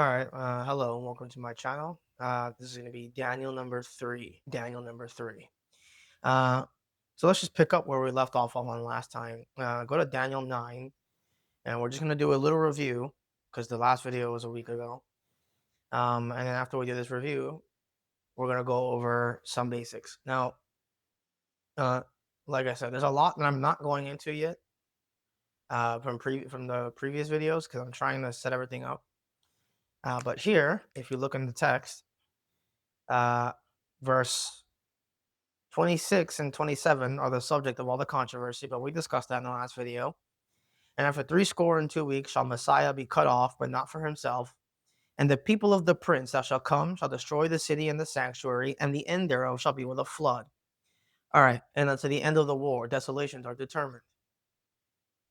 All right. Hello and welcome to my channel. This is going to be Daniel number 3. Daniel number 3. Uh, so let's just pick up where we left off on last time. Go to Daniel 9, and we're just going to do a little review because the last video was a week ago. And then after we do this review, we're going to go over some basics. Now, uh, like I said, there's a lot that I'm not going into yet from the previous videos because I'm trying to set everything up. But here, if you look in the text, uh, verse 26 and 27 are the subject of all the controversy, but we discussed that in the last video. And after 62 weeks shall Messiah be cut off, but not for himself. And the people of the prince that shall come shall destroy the city and the sanctuary, and the end thereof shall be with a flood. All right, and unto the end of the war, desolations are determined.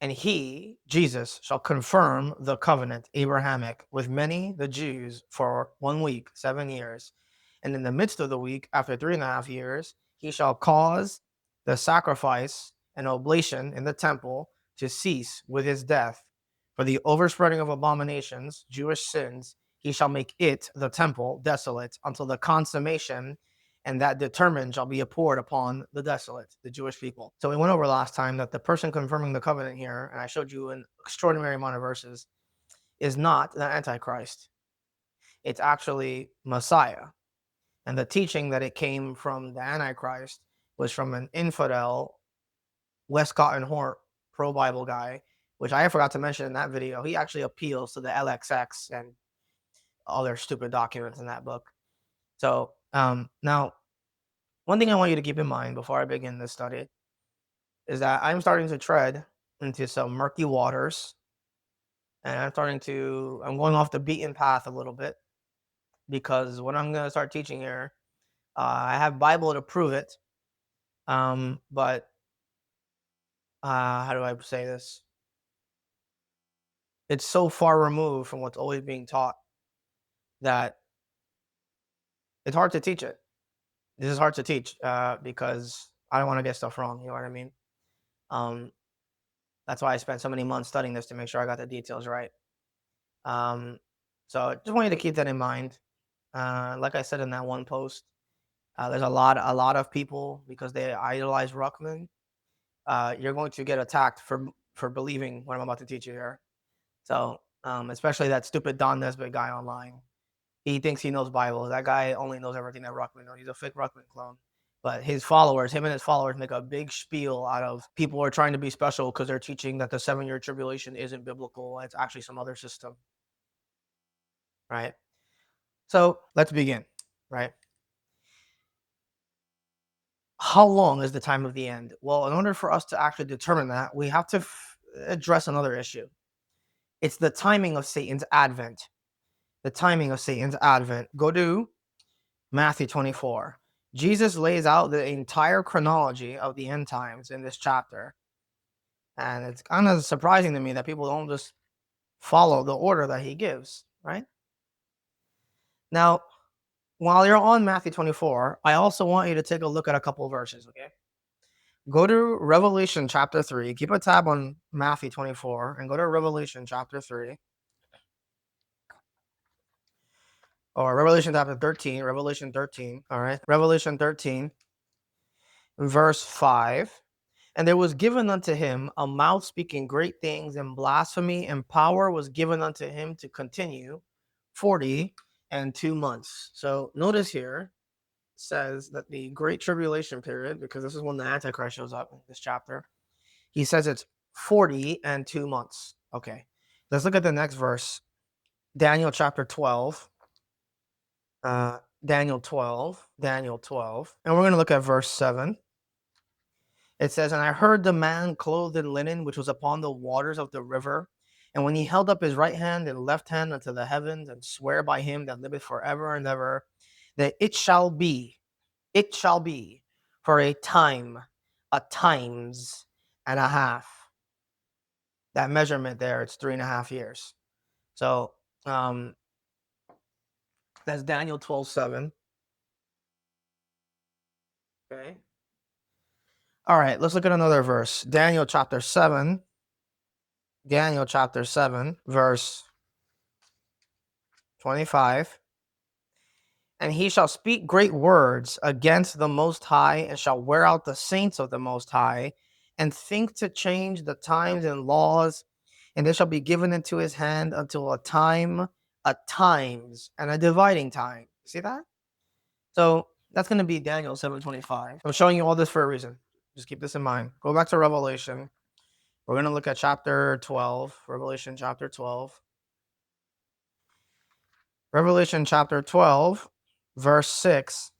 And he, Jesus, shall confirm the covenant Abrahamic with many, the Jews, for 1 week, 7 years. And in the midst of the week, after 3.5 years, he shall cause the sacrifice and oblation in the temple to cease with his death. For the overspreading of abominations, Jewish sins, he shall make it, the temple, desolate until the consummation, and that determined shall be poured upon the desolate, the Jewish people. So we went over last time that the person confirming the covenant here, and I showed you an extraordinary amount of verses, is not the Antichrist. It's actually Messiah. And the teaching that it came from the Antichrist was from an infidel, Westcott and Hort, pro-Bible guy, which I forgot to mention in that video. He actually appeals to the LXX and all their stupid documents in that book. So now, one thing I want you to keep in mind before I begin this study is that I'm starting to tread into some murky waters, and I'm going off the beaten path a little bit, because what I'm going to start teaching here, I have Bible to prove it, but how do I say this? It's so far removed from what's always being taught that it's hard to teach it. This is hard to teach because I don't want to get stuff wrong. You know what I mean? Um, that's why I spent so many months studying this, to make sure I got the details right. So I just want you to keep that in mind. Like I said in that one post, there's a lot of people, because they idolize Ruckman. You're going to get attacked for believing what I'm about to teach you here. So especially that stupid Don Nesbitt guy online. He thinks he knows Bible. That guy only knows everything that Ruckman knows. He's a fake Ruckman clone. But him and his followers make a big spiel out of people are trying to be special because they're teaching that the 7-year tribulation isn't biblical. It's actually some other system. Right? So let's begin. Right? How long is the time of the end? Well, in order for us to actually determine that, we have to address another issue. It's the timing of Satan's advent. The timing of Satan's advent. Go to Matthew 24. Jesus lays out the entire chronology of the end times in this chapter. And it's kind of surprising to me that people don't just follow the order that he gives, right? Now, while you're on Matthew 24, I also want you to take a look at a couple of verses, okay? Go to Revelation chapter 3. Keep a tab on Matthew 24 and go to Revelation chapter 3. Or Revelation chapter 13. Revelation 13. All right. Revelation 13, verse 5. And there was given unto him a mouth speaking great things and blasphemy, and power was given unto him to continue 42 months. So notice here, it says that the great tribulation period, because this is when the Antichrist shows up in this chapter, he says it's 42 months. Okay, let's look at the next verse. Daniel chapter 12. Daniel 12. And we're going to look at verse 7. It says, and I heard the man clothed in linen, which was upon the waters of the river. And when he held up his right hand and left hand unto the heavens, and swear by him that liveth forever and ever, that it shall be for a time, a times and a half. That measurement there, it's 3.5 years. So that's Daniel 12:7. Okay. All right, let's look at another verse. Daniel chapter 7, verse 25. And he shall speak great words against the Most High, and shall wear out the saints of the Most High, and think to change the times and laws, and they shall be given into his hand until a time, a times, and a dividing time. See that? So that's going to be Daniel 7:25. I'm showing you all this for a reason. Just keep this in mind. Go back to Revelation. We're going to look at chapter 12, Revelation chapter 12. Revelation chapter 12, verse 6.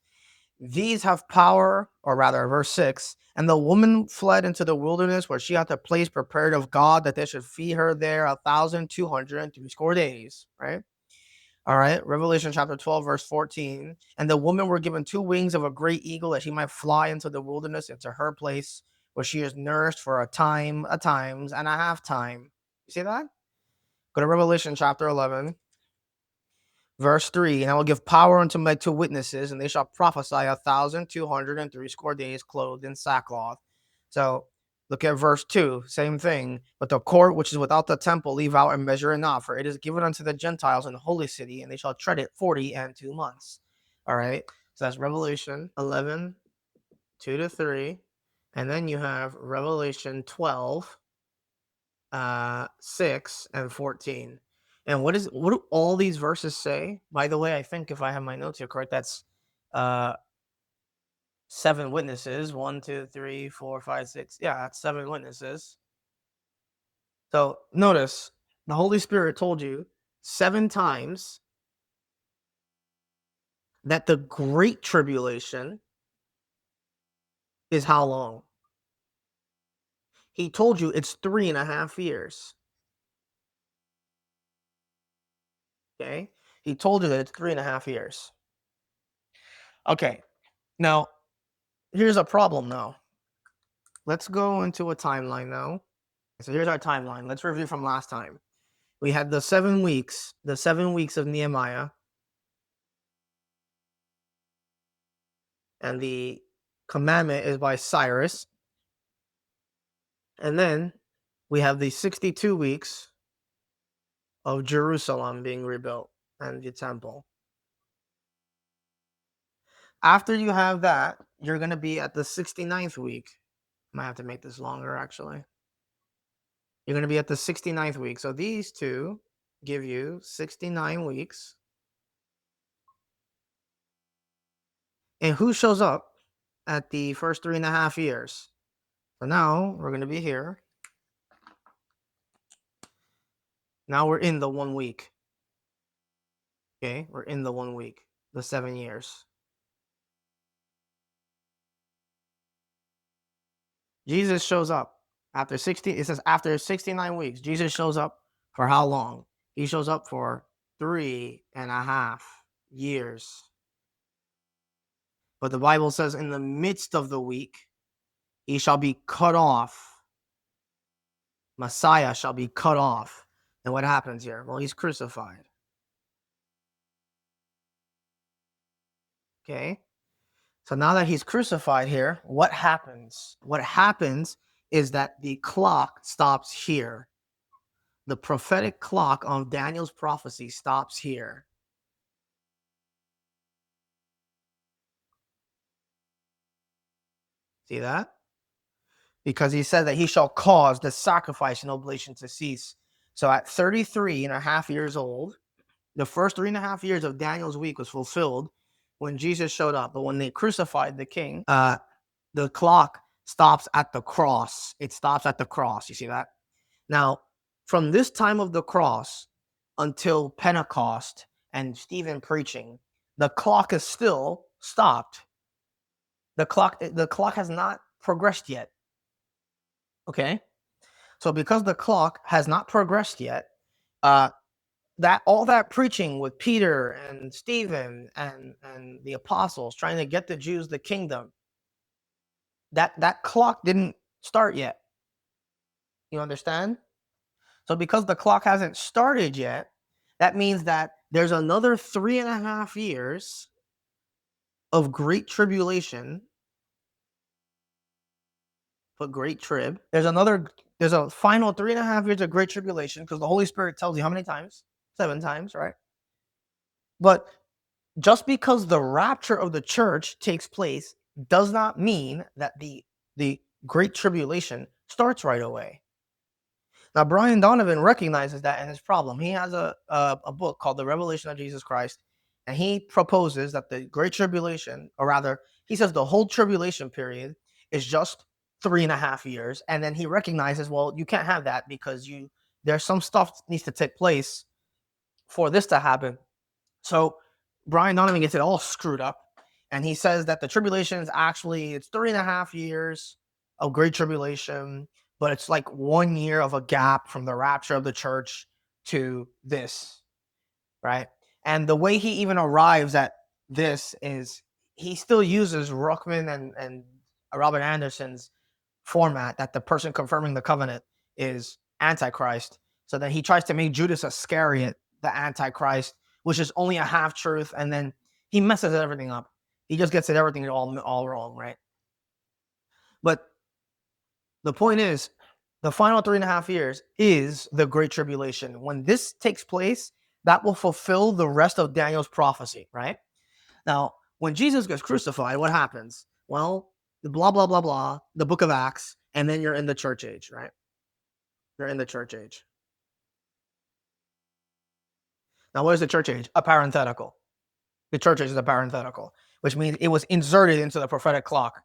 These have power, or rather, verse 6. And the woman fled into the wilderness, where she had a place prepared of God, that they should feed her there 1,260 days. Right? All right. Revelation chapter 12, verse 14. And the woman were given 2 wings of a great eagle, that she might fly into the wilderness, into her place, where she is nourished for a time, a times, and a half time. You see that? Go to Revelation chapter 11. Verse 3, and I will give power unto my 2 witnesses, and they shall prophesy 1,260 days, clothed in sackcloth. So look at verse 2, same thing. But the court which is without the temple leave out and measure it not, for it is given unto the Gentiles in the holy city, and they shall tread it 40 months. All right. So that's Revelation 11, 2-3. And then you have Revelation 12, 6 and 14. And what do all these verses say? By the way, I think if I have my notes here correct, that's 7 witnesses. 1, 2, 3, 4, 5, 6. Yeah, that's 7 witnesses. So notice the Holy Spirit told you 7 times that the Great Tribulation is how long? He told you it's 3.5 years. Okay? He told you that it's 3.5 years. Okay. Now, here's a problem now. Let's go into a timeline now. So here's our timeline. Let's review from last time. We had the 7 weeks of Nehemiah, and the commandment is by Cyrus. And then we have the 62 weeks of Jerusalem being rebuilt and the temple. After you have that, you're going to be at the 69th week. I might have to make this longer, actually. You're going to be at the 69th week. So these two give you 69 weeks. And who shows up at the first 3.5 years? So now we're going to be here. Now we're in the 1 week. Okay, we're in the 1 week, the 7 years. Jesus shows up after 60. It says after 69 weeks. Jesus shows up for how long? He shows up for 3.5 years. But the Bible says in the midst of the week, he shall be cut off. Messiah shall be cut off. And what happens here? Well, he's crucified. Okay. So now that he's crucified here, what happens? What happens is that the clock stops here. The prophetic clock of Daniel's prophecy stops here. See that? Because he said that he shall cause the sacrifice and oblation to cease. So at 33.5 years old, the first 3.5 years of Daniel's week was fulfilled when Jesus showed up. But when they crucified the king, the clock stops at the cross. It stops at the cross. You see that? Now, from this time of the cross until Pentecost and Stephen preaching, the clock is still stopped. The clock has not progressed yet. Okay? So because the clock has not progressed yet, that all that preaching with Peter and Stephen and the apostles trying to get the Jews the kingdom, that clock didn't start yet. You understand? So because the clock hasn't started yet, that means that there's another 3.5 years of great tribulation. Put great trib. There's a final 3.5 years of great tribulation, because the Holy Spirit tells you how many times? 7 times, right? But just because the rapture of the church takes place does not mean that the great tribulation starts right away. Now, Brian Donovan recognizes that in his problem. He has a book called The Revelation of Jesus Christ, and he proposes that the Great Tribulation, or rather, he says the whole tribulation period is just 3.5 years. And then he recognizes, well, you can't have that because there's some stuff that needs to take place for this to happen. So Brian Donovan gets it all screwed up, and he says that the tribulation is actually it's 3.5 years of great tribulation, but it's like 1 year of a gap from the rapture of the church to this, right? And the way he even arrives at this is he still uses Ruckman and Robert Anderson's format that the person confirming the covenant is Antichrist. So then he tries to make Judas Iscariot the Antichrist, which is only a half truth, and then he messes everything up. He just gets everything all wrong, right? But the point is, the final 3.5 years is the Great Tribulation. When this takes place, that will fulfill the rest of Daniel's prophecy, right? Now, when Jesus gets crucified, what happens? Well, blah, blah, blah, blah, the book of Acts, and then you're in the church age, right? You're in the church age. Now, what is the church age? A parenthetical. The church age is a parenthetical, which means it was inserted into the prophetic clock.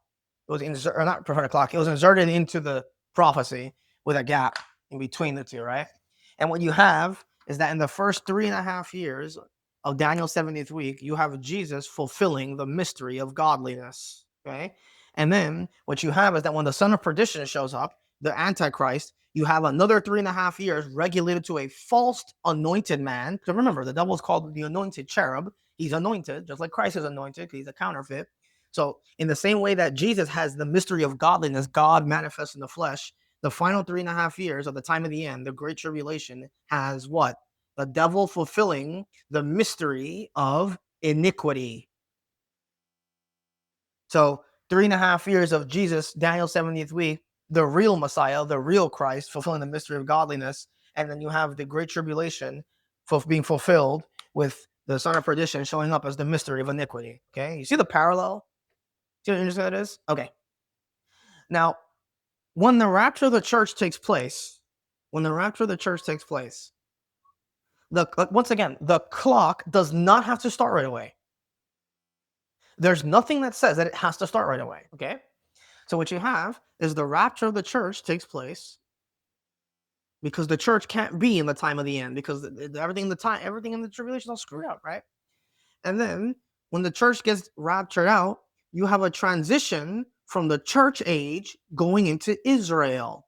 It was not prophetic clock. It was inserted into the prophecy with a gap in between the two, right? And what you have is that in the first 3.5 years of Daniel's 70th week, you have Jesus fulfilling the mystery of godliness, okay? And then what you have is that when the son of perdition shows up, the Antichrist, you have another 3.5 years regulated to a false anointed man. Because remember, the devil is called the anointed cherub. He's anointed, just like Christ is anointed, because he's a counterfeit. So in the same way that Jesus has the mystery of godliness, God manifests in the flesh, the final 3.5 years of the time of the end, the great tribulation, has what? The devil fulfilling the mystery of iniquity. So 3.5 years of Jesus, Daniel 70th week, the real Messiah, the real Christ, fulfilling the mystery of godliness. And then you have the great tribulation being fulfilled with the son of perdition showing up as the mystery of iniquity. Okay, you see the parallel? See what interesting that is? Okay. Now, when the rapture of the church takes place, once again, the clock does not have to start right away. There's nothing that says that it has to start right away. Okay. So what you have is the rapture of the church takes place because the church can't be in the time of the end because everything in the tribulation is all screwed up, right? And then when the church gets raptured out, you have a transition from the church age going into Israel.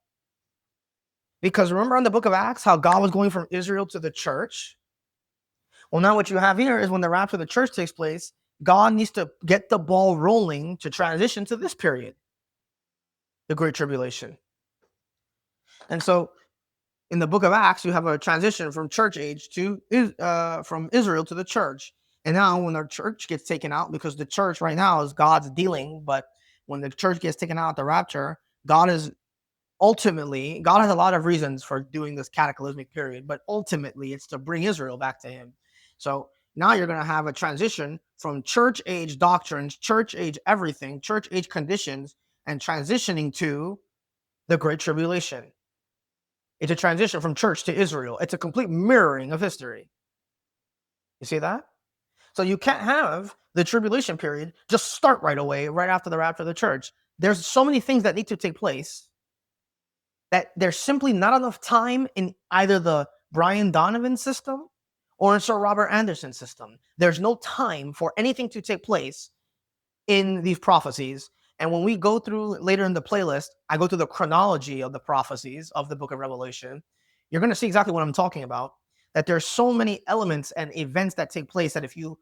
Because remember in the book of Acts how God was going from Israel to the church? Well, now what you have here is when the rapture of the church takes place, God needs to get the ball rolling to transition to this period, the Great Tribulation. And so in the book of Acts, you have a transition from church age to from Israel to the church. And now when the church gets taken out, because the church right now is God's dealing, but when the church gets taken out at the rapture, God has a lot of reasons for doing this cataclysmic period, but ultimately it's to bring Israel back to him. So now you're going to have a transition from church age doctrines, church age everything, church age conditions, and transitioning to the Great Tribulation. It's a transition from church to Israel. It's a complete mirroring of history. You see that? So you can't have the tribulation period just start right away, right after the rapture of the church. There's so many things that need to take place that there's simply not enough time in either the Brian Donovan system or in Sir Robert Anderson's system. There's no time for anything to take place in these prophecies. And when we go through later in the playlist, I go through the chronology of the prophecies of the book of Revelation. You're going to see exactly what I'm talking about. That there's so many elements and events that take place that if you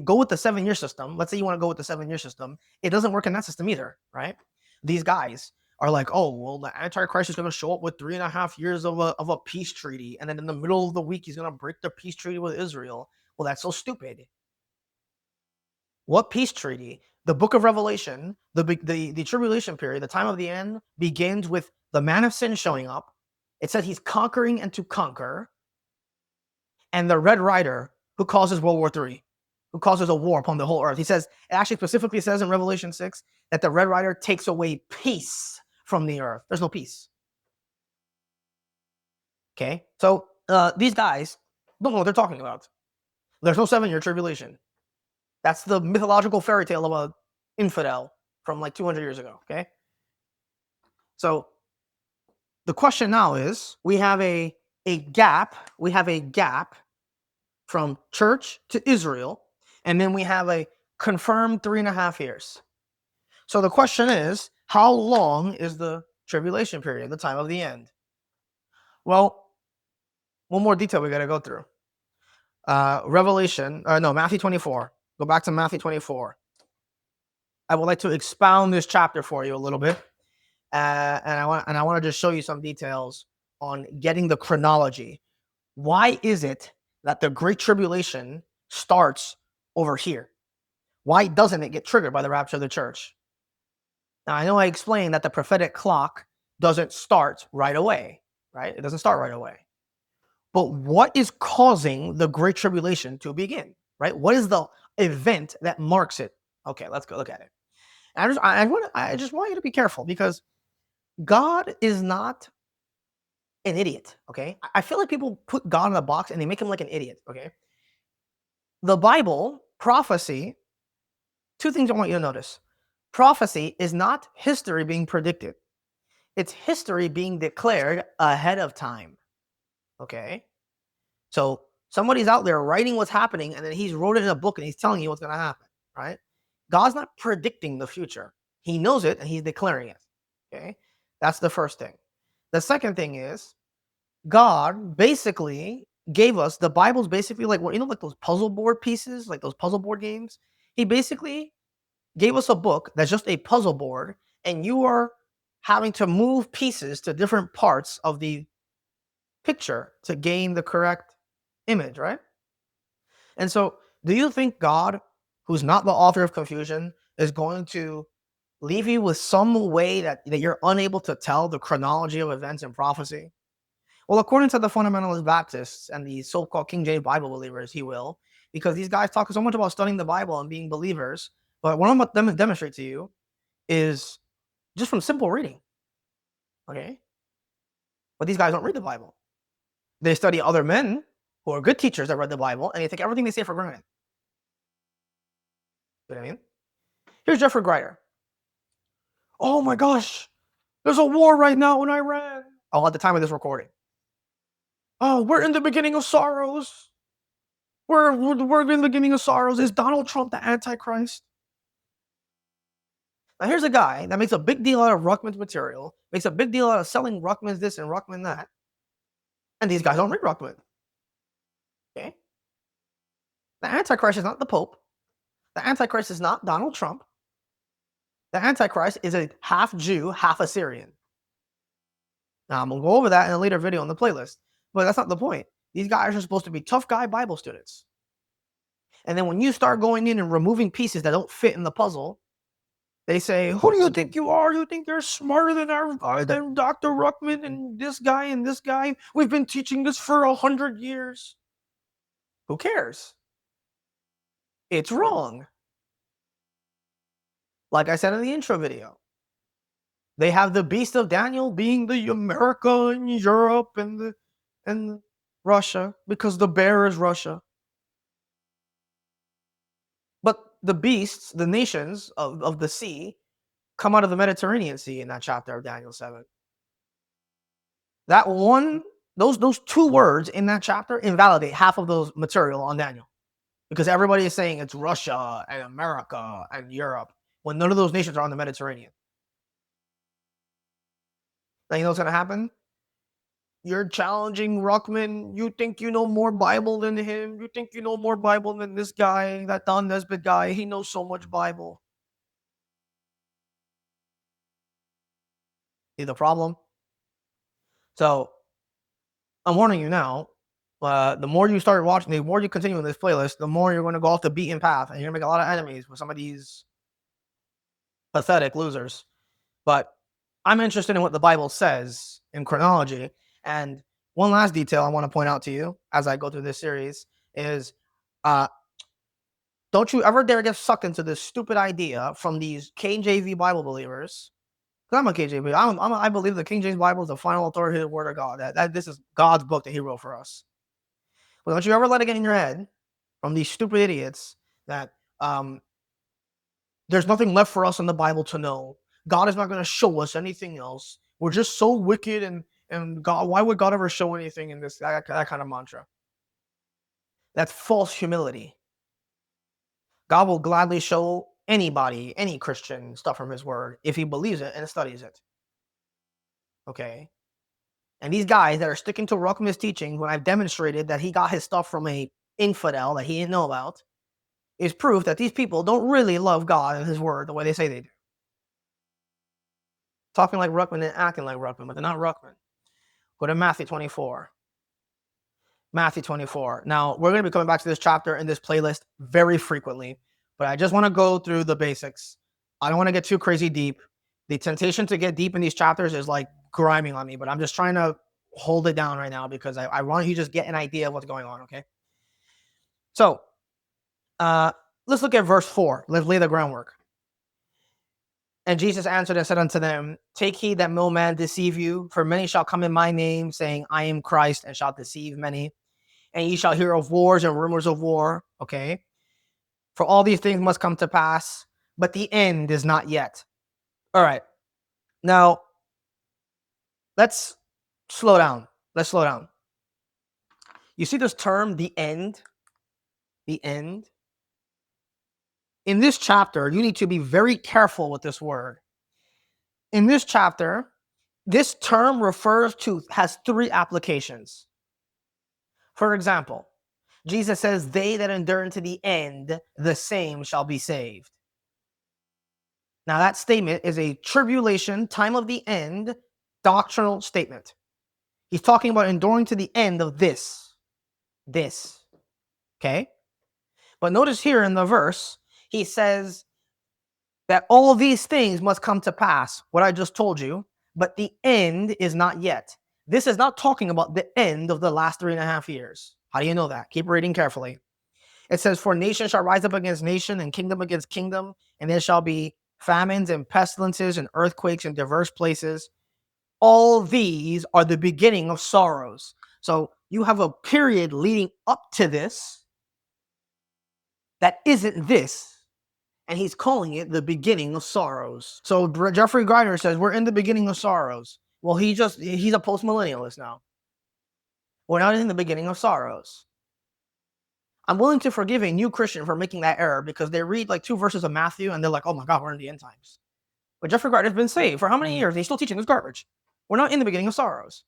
go with the 7-year system, let's say you want to go with the 7-year system, it doesn't work in that system either, right? These guys are like, oh, well, the Antichrist is going to show up with 3.5 years of a peace treaty. And then in the middle of the week, he's going to break the peace treaty with Israel. Well, that's so stupid. What peace treaty? The book of Revelation, the tribulation period, the time of the end begins with the man of sin showing up. It says he's conquering and to conquer. And the red rider, who causes World War III, who causes a war upon the whole earth. He says, it actually specifically says in Revelation 6 that the red rider takes away peace from the earth. There's no peace. Okay, so these guys don't know what they're talking about. There's no 7-year tribulation. That's the mythological fairy tale of an infidel from like 200 years ago. Okay, so the question now is, we have a gap. We have a gap from church to Israel, and then we have a confirmed 3.5 years. So the question is, how long is the tribulation period, the time of the end? Well, one more detail we got to go through. Matthew 24. Go back to Matthew 24. I would like to expound this chapter for you a little bit, and I want to just show you some details on getting the chronology. Why is it that the Great Tribulation starts over here? Why doesn't it get triggered by the rapture of the church? Now, I know I explained that the prophetic clock doesn't start right away, right? It doesn't start right away. But what is causing the Great Tribulation to begin, right? What is the event that marks it? Okay, let's go look at it. And I just want you to be careful, because God is not an idiot, okay? I feel like people put God in a box and they make him like an idiot, okay? The Bible, prophecy, two things I want you to notice. Prophecy is not history being predicted. It's history being declared ahead of time, okay? So somebody's out there writing what's happening, and then he's wrote it in a book and he's telling you what's going to happen, right? God's not predicting the future. He knows it and he's declaring it, okay? That's the first thing. The second thing is, God basically gave us, the Bible's basically like, like those puzzle board pieces, like those puzzle board games. He basically gave us a book that's just a puzzle board, and you are having to move pieces to different parts of the picture to gain the correct image, right? And so, do you think God, who's not the author of confusion, is going to leave you with some way that you're unable to tell the chronology of events in prophecy? Well, according to the fundamentalist Baptists and the so-called King James Bible believers, he will, because these guys talk so much about studying the Bible and being believers. But what I'm about to demonstrate to you is just from simple reading, okay? But these guys don't read the Bible. They study other men who are good teachers that read the Bible, and they take everything they say for granted. You know what I mean? Here's Jeffrey Grider. Oh my gosh, there's a war right now in Iran. Oh, at the time of this recording. Oh, we're in the beginning of sorrows. We're in the beginning of sorrows. Is Donald Trump the Antichrist? Now, here's a guy that makes a big deal out of Ruckman's material, makes a big deal out of selling Ruckman's this and Ruckman that, and these guys don't read Ruckman. Okay? The Antichrist is not the Pope. The Antichrist is not Donald Trump. The Antichrist is a half Jew, half Assyrian. Now, I'm going to go over that in a later video on the playlist, but that's not the point. These guys are supposed to be tough guy Bible students. And then when you start going in and removing pieces that don't fit in the puzzle, they say, who do you think you are? You think you're smarter than Dr. Ruckman and this guy and this guy? We've been teaching this for 100 years. Who cares? It's wrong. Like I said in the intro video, they have the beast of Daniel being the America and Europe and Russia, because the bear is Russia. But the beasts, the nations of the sea, come out of the Mediterranean Sea in that chapter of Daniel 7. That one, those two words in that chapter invalidate half of those material on Daniel, because everybody is saying it's Russia and America and Europe when none of those nations are on the Mediterranean. Now, you know what's going to happen? You're challenging Ruckman. You think you know more Bible than him. You think you know more Bible than this guy, that Don Nesbitt guy. He knows so much Bible. See the problem? So, I'm warning you now. The more you start watching, the more you continue in this playlist, the more you're going to go off the beaten path, and you're going to make a lot of enemies with some of these pathetic losers. But I'm interested in what the Bible says in chronology. And one last detail I want to point out to you as I go through this series is Uh, don't you ever dare get sucked into this stupid idea from these KJV Bible believers. Because I'm a KJV. I believe the King James Bible is the final authoritative word of God. That this is God's book that He wrote for us. But don't you ever let it get in your head from these stupid idiots that there's nothing left for us in the Bible to know. God is not going to show us anything else. We're just so wicked, and God. Why would God ever show anything in this that kind of mantra? That's false humility. God will gladly show anybody, any Christian, stuff from His Word if he believes it and studies it. Okay. And these guys that are sticking to Ruckman's teaching, when I've demonstrated that he got his stuff from a infidel that he didn't know about, is proof that these people don't really love God and His Word the way they say they do. Talking like Ruckman and acting like Ruckman, but they're not Ruckman. Go to Matthew 24. Matthew 24. Now, we're going to be coming back to this chapter in this playlist very frequently, but I just want to go through the basics. I don't want to get too crazy deep. The temptation to get deep in these chapters is like grinding on me, but I'm just trying to hold it down right now because I want you to just get an idea of what's going on, okay? So, let's look at verse 4. Let's lay the groundwork. And Jesus answered and said unto them, take heed that no man deceive you, for many shall come in my name, saying, I am Christ, and shall deceive many. And ye shall hear of wars and rumors of war, okay? For all these things must come to pass, but the end is not yet. All right. Now, let's slow down. Let's slow down. You see this term, the end? The end? In this chapter, you need to be very careful with this word. In this chapter, this term has three applications. For example, Jesus says, they that endure unto the end, the same shall be saved. Now, that statement is a tribulation, time of the end, doctrinal statement. He's talking about enduring to the end of this. Okay? But notice here in the verse, he says that all these things must come to pass, what I just told you, but the end is not yet. This is not talking about the end of the last 3.5 years. How do you know that? Keep reading carefully. It says, for nation shall rise up against nation, and kingdom against kingdom, and there shall be famines and pestilences and earthquakes in diverse places. All these are the beginning of sorrows. So you have a period leading up to this that isn't this, and he's calling it the beginning of sorrows. So Jeffrey Greiner says we're in the beginning of sorrows. Well, he's a post-millennialist now. We're not in the beginning of sorrows. I'm willing to forgive a new Christian for making that error because they read like 2 verses of Matthew and they're like, oh my God, we're in the end times. But Jeffrey Gardner's been saved for how many years? He's still teaching this garbage. We're not in the beginning of sorrows.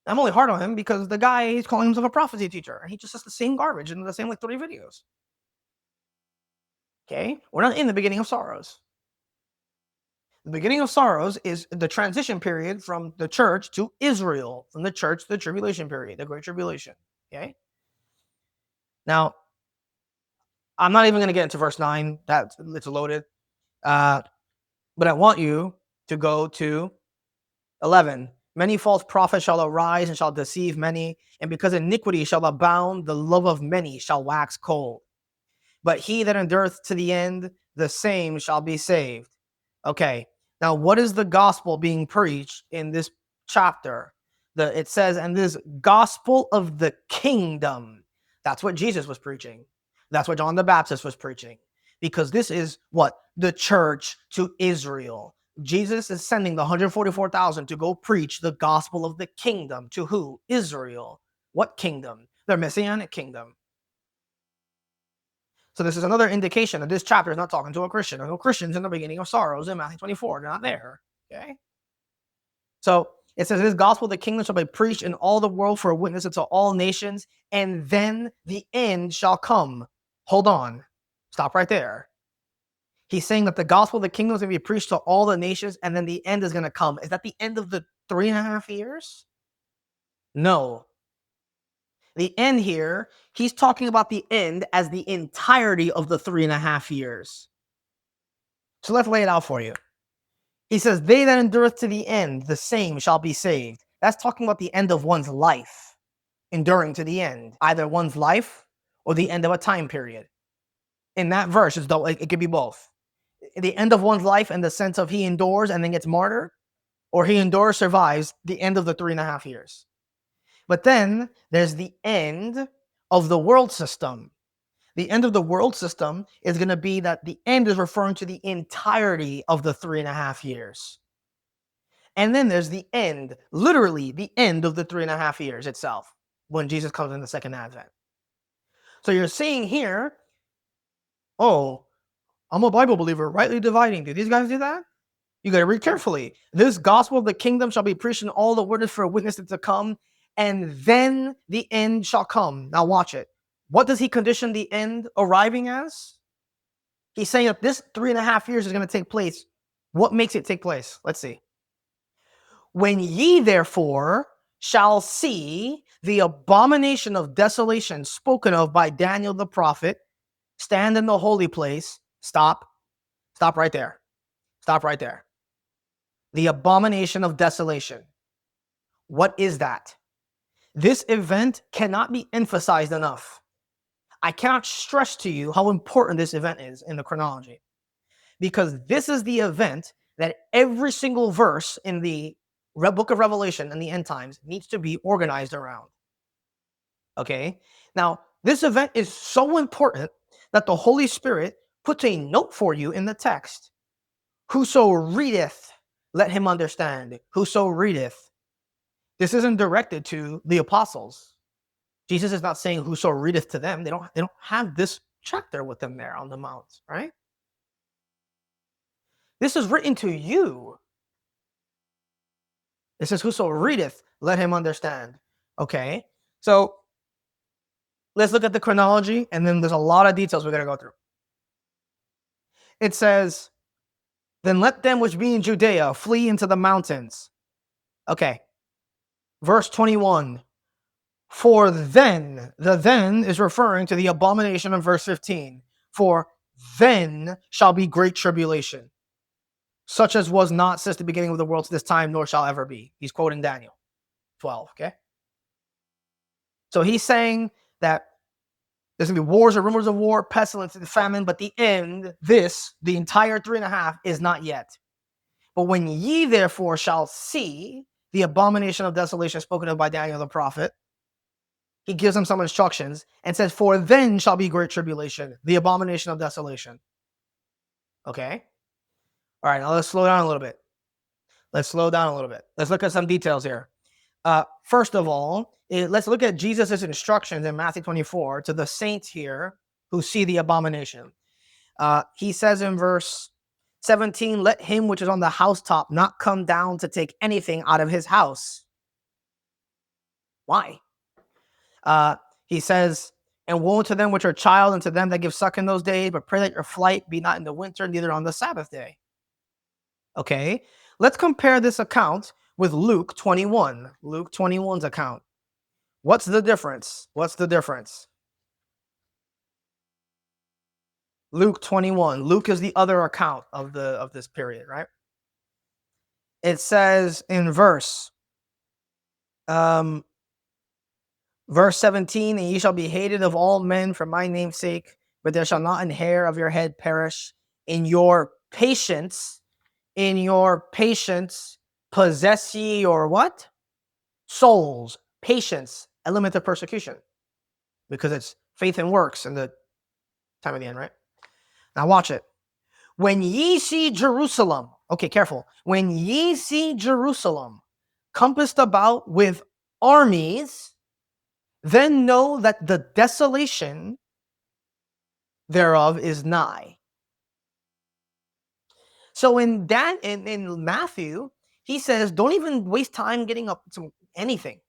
I'm only hard on him because the guy, he's calling himself a prophecy teacher. And he just says the same garbage in the same like 3 videos. Okay? We're not in the beginning of sorrows. The beginning of sorrows is the transition period from the church to Israel, from the church to the tribulation period, the Great Tribulation. Okay? Now, I'm not even going to get into verse 9. It's loaded. But I want you to go to 11. Many false prophets shall arise and shall deceive many, and because iniquity shall abound, the love of many shall wax cold. But he that endureth to the end, the same shall be saved. Okay, now what is the gospel being preached in this chapter? It says, and this gospel of the kingdom. That's what Jesus was preaching. That's what John the Baptist was preaching. Because this is what? The church to Israel. Jesus is sending the 144,000 to go preach the gospel of the kingdom. To who? Israel. What kingdom? The Messianic kingdom. So this is another indication that this chapter is not talking to a Christian. There are no Christians in the beginning of sorrows in Matthew 24. They're not there. Okay? So it says, this gospel of the kingdom shall be preached in all the world for a witness unto all nations, and then the end shall come. Hold on. Stop right there. He's saying that the gospel of the kingdom is going to be preached to all the nations, and then the end is going to come. Is that the end of the 3.5 years? No. The end here, he's talking about the end as the entirety of the 3.5 years. So let's lay it out for you. He says, they that endureth to the end, the same shall be saved. That's talking about the end of one's life, enduring to the end. Either one's life or the end of a time period. In that verse, it could be both. The end of one's life in the sense of he endures and then gets martyred, or he endures, survives the end of the 3.5 years. But then there's the end of the world system. The end of the world system is going to be that the end is referring to the entirety of the 3.5 years. And then there's the end, literally the end of the 3.5 years itself, when Jesus comes in the second advent. So you're seeing here, oh, I'm a Bible believer, rightly dividing. Do these guys do that? You got to read carefully. This gospel of the kingdom shall be preached in all the world for a witness to come, and then the end shall come. Now watch it. What does he condition the end arriving as? He's saying that this 3.5 years is going to take place. What makes it take place? Let's see. When ye therefore shall see the abomination of desolation spoken of by Daniel the prophet stand in the holy place. Stop right there. Stop right there. The abomination of desolation. What is that? This event cannot be emphasized enough. I cannot stress to you how important this event is in the chronology, because this is the event that every single verse in the book of Revelation and the end times needs to be organized around. Okay? Now, this event is so important that the Holy Spirit puts a note for you in the text. Whoso readeth, let him understand. Whoso readeth. This isn't directed to the apostles. Jesus is not saying whoso readeth to them. They don't have this chapter with them there on the mount, right? This is written to you. It says, whoso readeth, let him understand. Okay, so let's look at the chronology, and then there's a lot of details we're going to go through. It says, then let them which be in Judea flee into the mountains. Okay, verse 21. For then, the then is referring to the abomination of verse 15. For then shall be great tribulation, such as was not since the beginning of the world to this time, nor shall ever be. He's quoting Daniel 12, okay? So he's saying that there's going to be wars or rumors of war, pestilence and famine, but the end, the entire 3.5, is not yet. But when ye therefore shall see the abomination of desolation spoken of by Daniel the prophet, he gives them some instructions and says, for then shall be great tribulation, the abomination of desolation. Okay? All right, now let's slow down a little bit. Let's look at some details here. First of all, let's look at Jesus' instructions in Matthew 24 to the saints here who see the abomination. He says in verse 17, let him which is on the housetop not come down to take anything out of his house. Why? He says, and woe to them which are child and to them that give suck in those days, but pray that your flight be not in the winter, neither on the Sabbath day. Okay, let's compare this account with Luke 21. Luke 21's account. What's the difference? Luke 21. Luke is the other account of this period, right? It says in verse 17, and ye shall be hated of all men for my name's sake, but there shall not an hair of your head perish. In your patience, possess ye your what? Souls. Patience, element of persecution. Because it's faith and works in the time of the end, right? Now watch it. When ye see Jerusalem, okay, careful. When ye see Jerusalem compassed about with armies, then know that the desolation thereof is nigh. So in Matthew, he says, don't even waste time getting up to anything.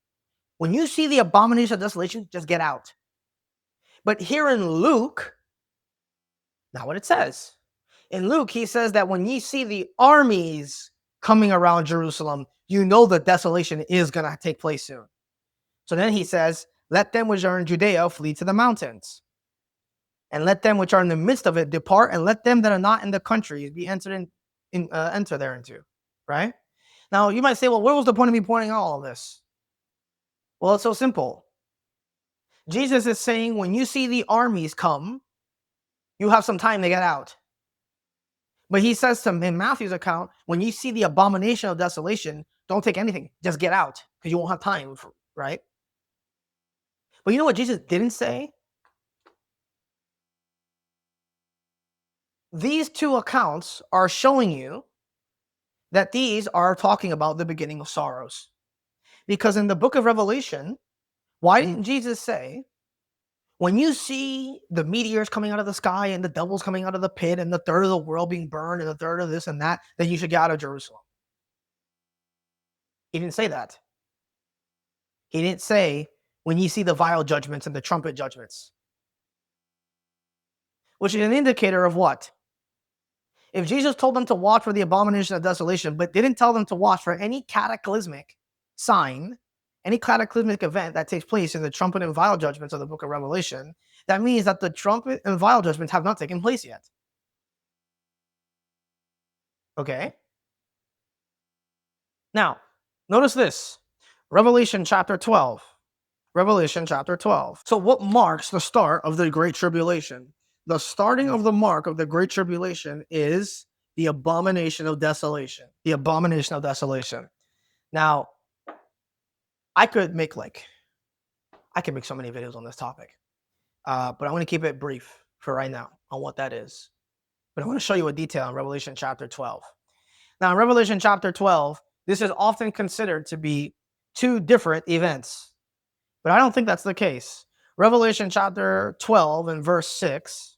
When you see the abomination of desolation, just get out. But here in Luke, not what it says. In Luke, he says that when ye see the armies coming around Jerusalem, you know the desolation is going to take place soon. So then he says, let them which are in Judea flee to the mountains. And let them which are in the midst of it depart, and let them that are not in the countries be enter thereinto. Right? Now, you might say, well, what was the point of me pointing out all of this? Well, it's so simple. Jesus is saying when you see the armies come, you have some time to get out. But he says to him in Matthew's account, when you see the abomination of desolation, don't take anything. Just get out because you won't have time, right? But you know what Jesus didn't say? These two accounts are showing you that these are talking about the beginning of sorrows. Because in the book of Revelation, why didn't Jesus say, when you see the meteors coming out of the sky and the devils coming out of the pit and the third of the world being burned and the third of this and that, then you should get out of Jerusalem? He didn't say that. He didn't say, when you see the vial judgments and the trumpet judgments. Which is an indicator of what? If Jesus told them to watch for the abomination of desolation, but didn't tell them to watch for any cataclysmic sign, any cataclysmic event that takes place in the trumpet and vial judgments of the book of Revelation, that means that the trumpet and vial judgments have not taken place yet. Okay? Now, notice this. Revelation chapter 12. Revelation chapter 12. So what marks the start of the Great Tribulation? The starting of the mark of the Great Tribulation is the abomination of desolation. The abomination of desolation. Now, I could make so many videos on this topic. But I'm going to keep it brief for right now on what that is. But I want to show you a detail in Revelation chapter 12. Now, in Revelation chapter 12, this is often considered to be two different events. But I don't think that's the case. Revelation chapter 12 and verse 6,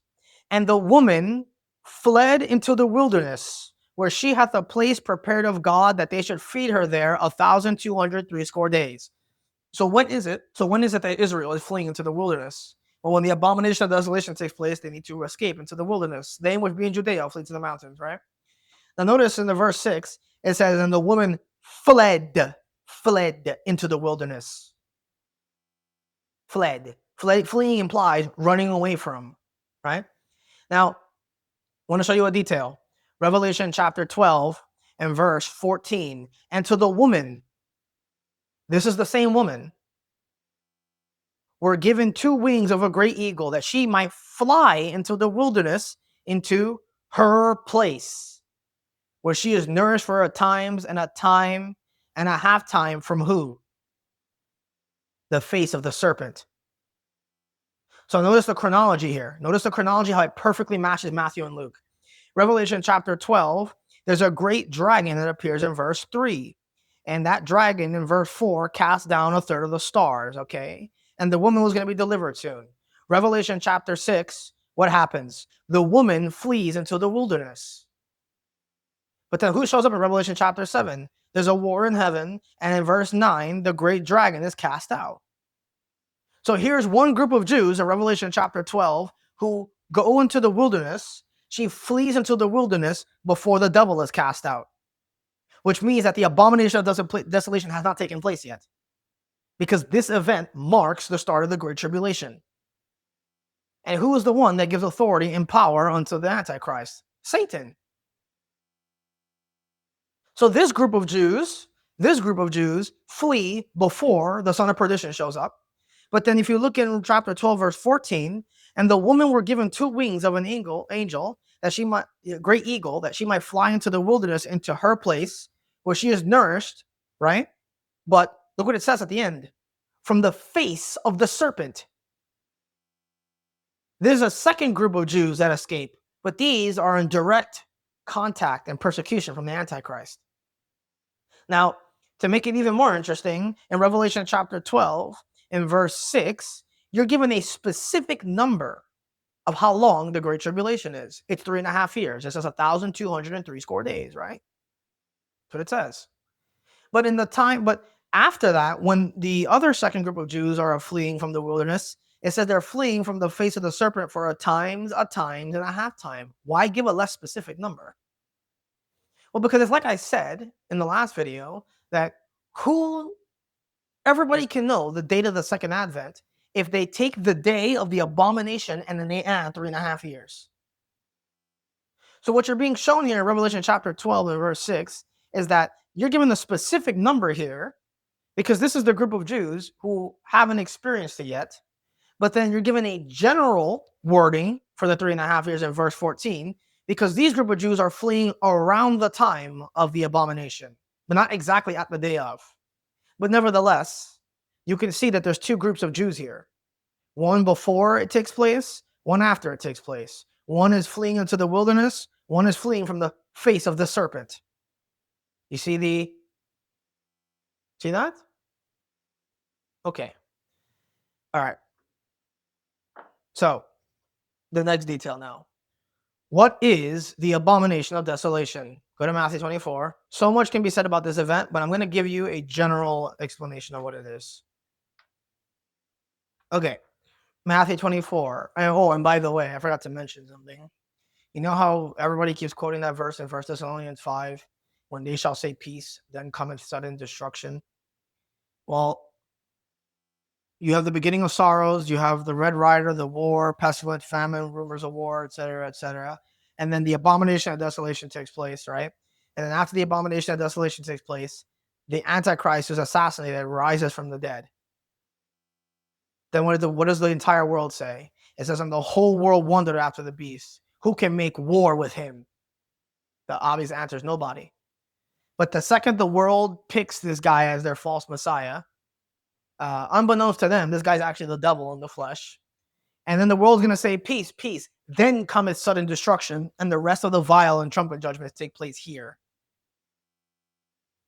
and the woman fled into the wilderness, where she hath a place prepared of God, that they should feed her there 1,260 days. So when is it that Israel is fleeing into the wilderness? Well, when the abomination of desolation takes place, they need to escape into the wilderness. They which be in Judea flee to the mountains, right? Now notice in the verse 6, it says, and the woman fled into the wilderness. Fleeing implies running away from, right? Now, I want to show you a detail. Revelation chapter 12 and verse 14. And to the woman, this is the same woman, were given 2 wings of a great eagle, that she might fly into the wilderness, into her place, where she is nourished for a time and a half time from who? The face of the serpent. So notice the chronology here. Notice the chronology, how it perfectly matches Matthew and Luke. Revelation chapter 12, there's a great dragon that appears in verse 3. And that dragon in verse 4 cast down 1/3 of the stars, okay? And the woman was going to be delivered soon. Revelation chapter 6, what happens? The woman flees into the wilderness. But then who shows up in Revelation chapter 7? There's a war in heaven, and in verse 9, the great dragon is cast out. So here's one group of Jews in Revelation chapter 12 who go into the wilderness. She flees into the wilderness before the devil is cast out, which means that the abomination of desolation has not taken place yet, because this event marks the start of the Great Tribulation. And who is the one that gives authority and power unto the Antichrist? Satan. So this group of Jews flee before the son of perdition shows up. But then if you look in chapter 12, verse 14, and the woman were given 2 wings of an angel, that she might, a great eagle, that she might fly into the wilderness, into her place, where she is nourished, right? But look what it says at the end. From the face of the serpent. There's a second group of Jews that escape, but these are in direct contact and persecution from the Antichrist. Now, to make it even more interesting, in Revelation chapter 12, in verse 6, you're given a specific number of how long the Great Tribulation is. It's 3.5 years. It says 1,260 days, right? That's what it says. But after that, when the other second group of Jews are fleeing from the wilderness, it says they're fleeing from the face of the serpent for a time, and a half time. Why give a less specific number? Well, because it's like I said in the last video, that everybody can know the date of the second advent if they take the day of the abomination and then they add 3.5 years. So what you're being shown here in Revelation chapter 12 and verse 6 is that you're given the specific number here, because this is the group of Jews who haven't experienced it yet. But then you're given a general wording for the 3.5 years in verse 14, because these group of Jews are fleeing around the time of the abomination, but not exactly at the day of. But nevertheless, you can see that there's two groups of Jews here. One before it takes place, one after it takes place. One is fleeing into the wilderness, one is fleeing from the face of the serpent. You see that? Okay. All right. So, the next detail now. What is the abomination of desolation? Go to Matthew 24. So much can be said about this event, but I'm going to give you a general explanation of what it is. Okay. Matthew 24. And by the way, I forgot to mention something. You know how everybody keeps quoting that verse in 1 Thessalonians 5? When they shall say peace, then cometh sudden destruction. Well, you have the beginning of sorrows, you have the red rider, the war, pestilence, famine, rumors of war, etc., etc. And then the abomination of desolation takes place, right? And then after the abomination of desolation takes place, the Antichrist is assassinated, rises from the dead. Then what does the entire world say? It says, and the whole world wondered after the beast. Who can make war with him? The obvious answer is nobody. But the second the world picks this guy as their false messiah, unbeknownst to them, this guy's actually the devil in the flesh. And then the world's going to say, peace, peace. Then cometh sudden destruction, and the rest of the vial and trumpet judgments take place here.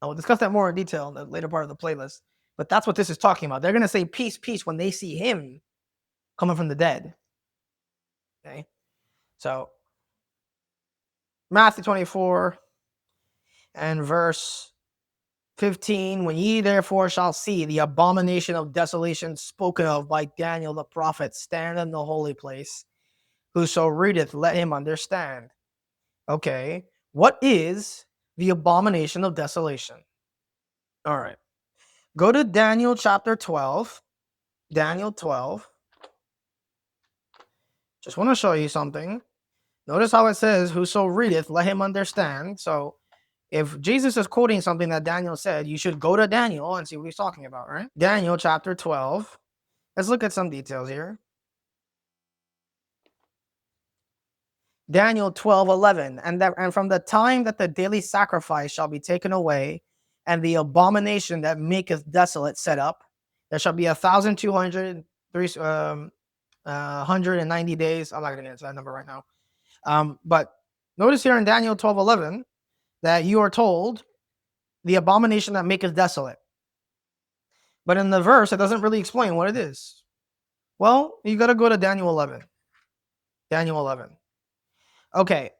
I will discuss that more in detail in the later part of the playlist. But that's what this is talking about. They're going to say peace, peace when they see him coming from the dead. Okay? So, Matthew 24 and verse 15, when ye therefore shall see the abomination of desolation spoken of by Daniel the prophet stand in the holy place, whoso readeth, let him understand. Okay, what is the abomination of desolation? All right, go to Daniel chapter 12. Daniel 12. Just want to show you something. Notice how it says, whoso readeth, let him understand. So, if Jesus is quoting something that Daniel said, you should go to Daniel and see what he's talking about, right? Daniel chapter 12. Let's look at some details here. Daniel 12:11. And from the time that the daily sacrifice shall be taken away, and the abomination that maketh desolate set up, there shall be 1,290 days. I'm not going to get into that number right now. But notice here in Daniel 12:11 that you are told the abomination that maketh desolate. But in the verse, it doesn't really explain what it is. Well, you got to go to Daniel 11. Daniel 11. Okay.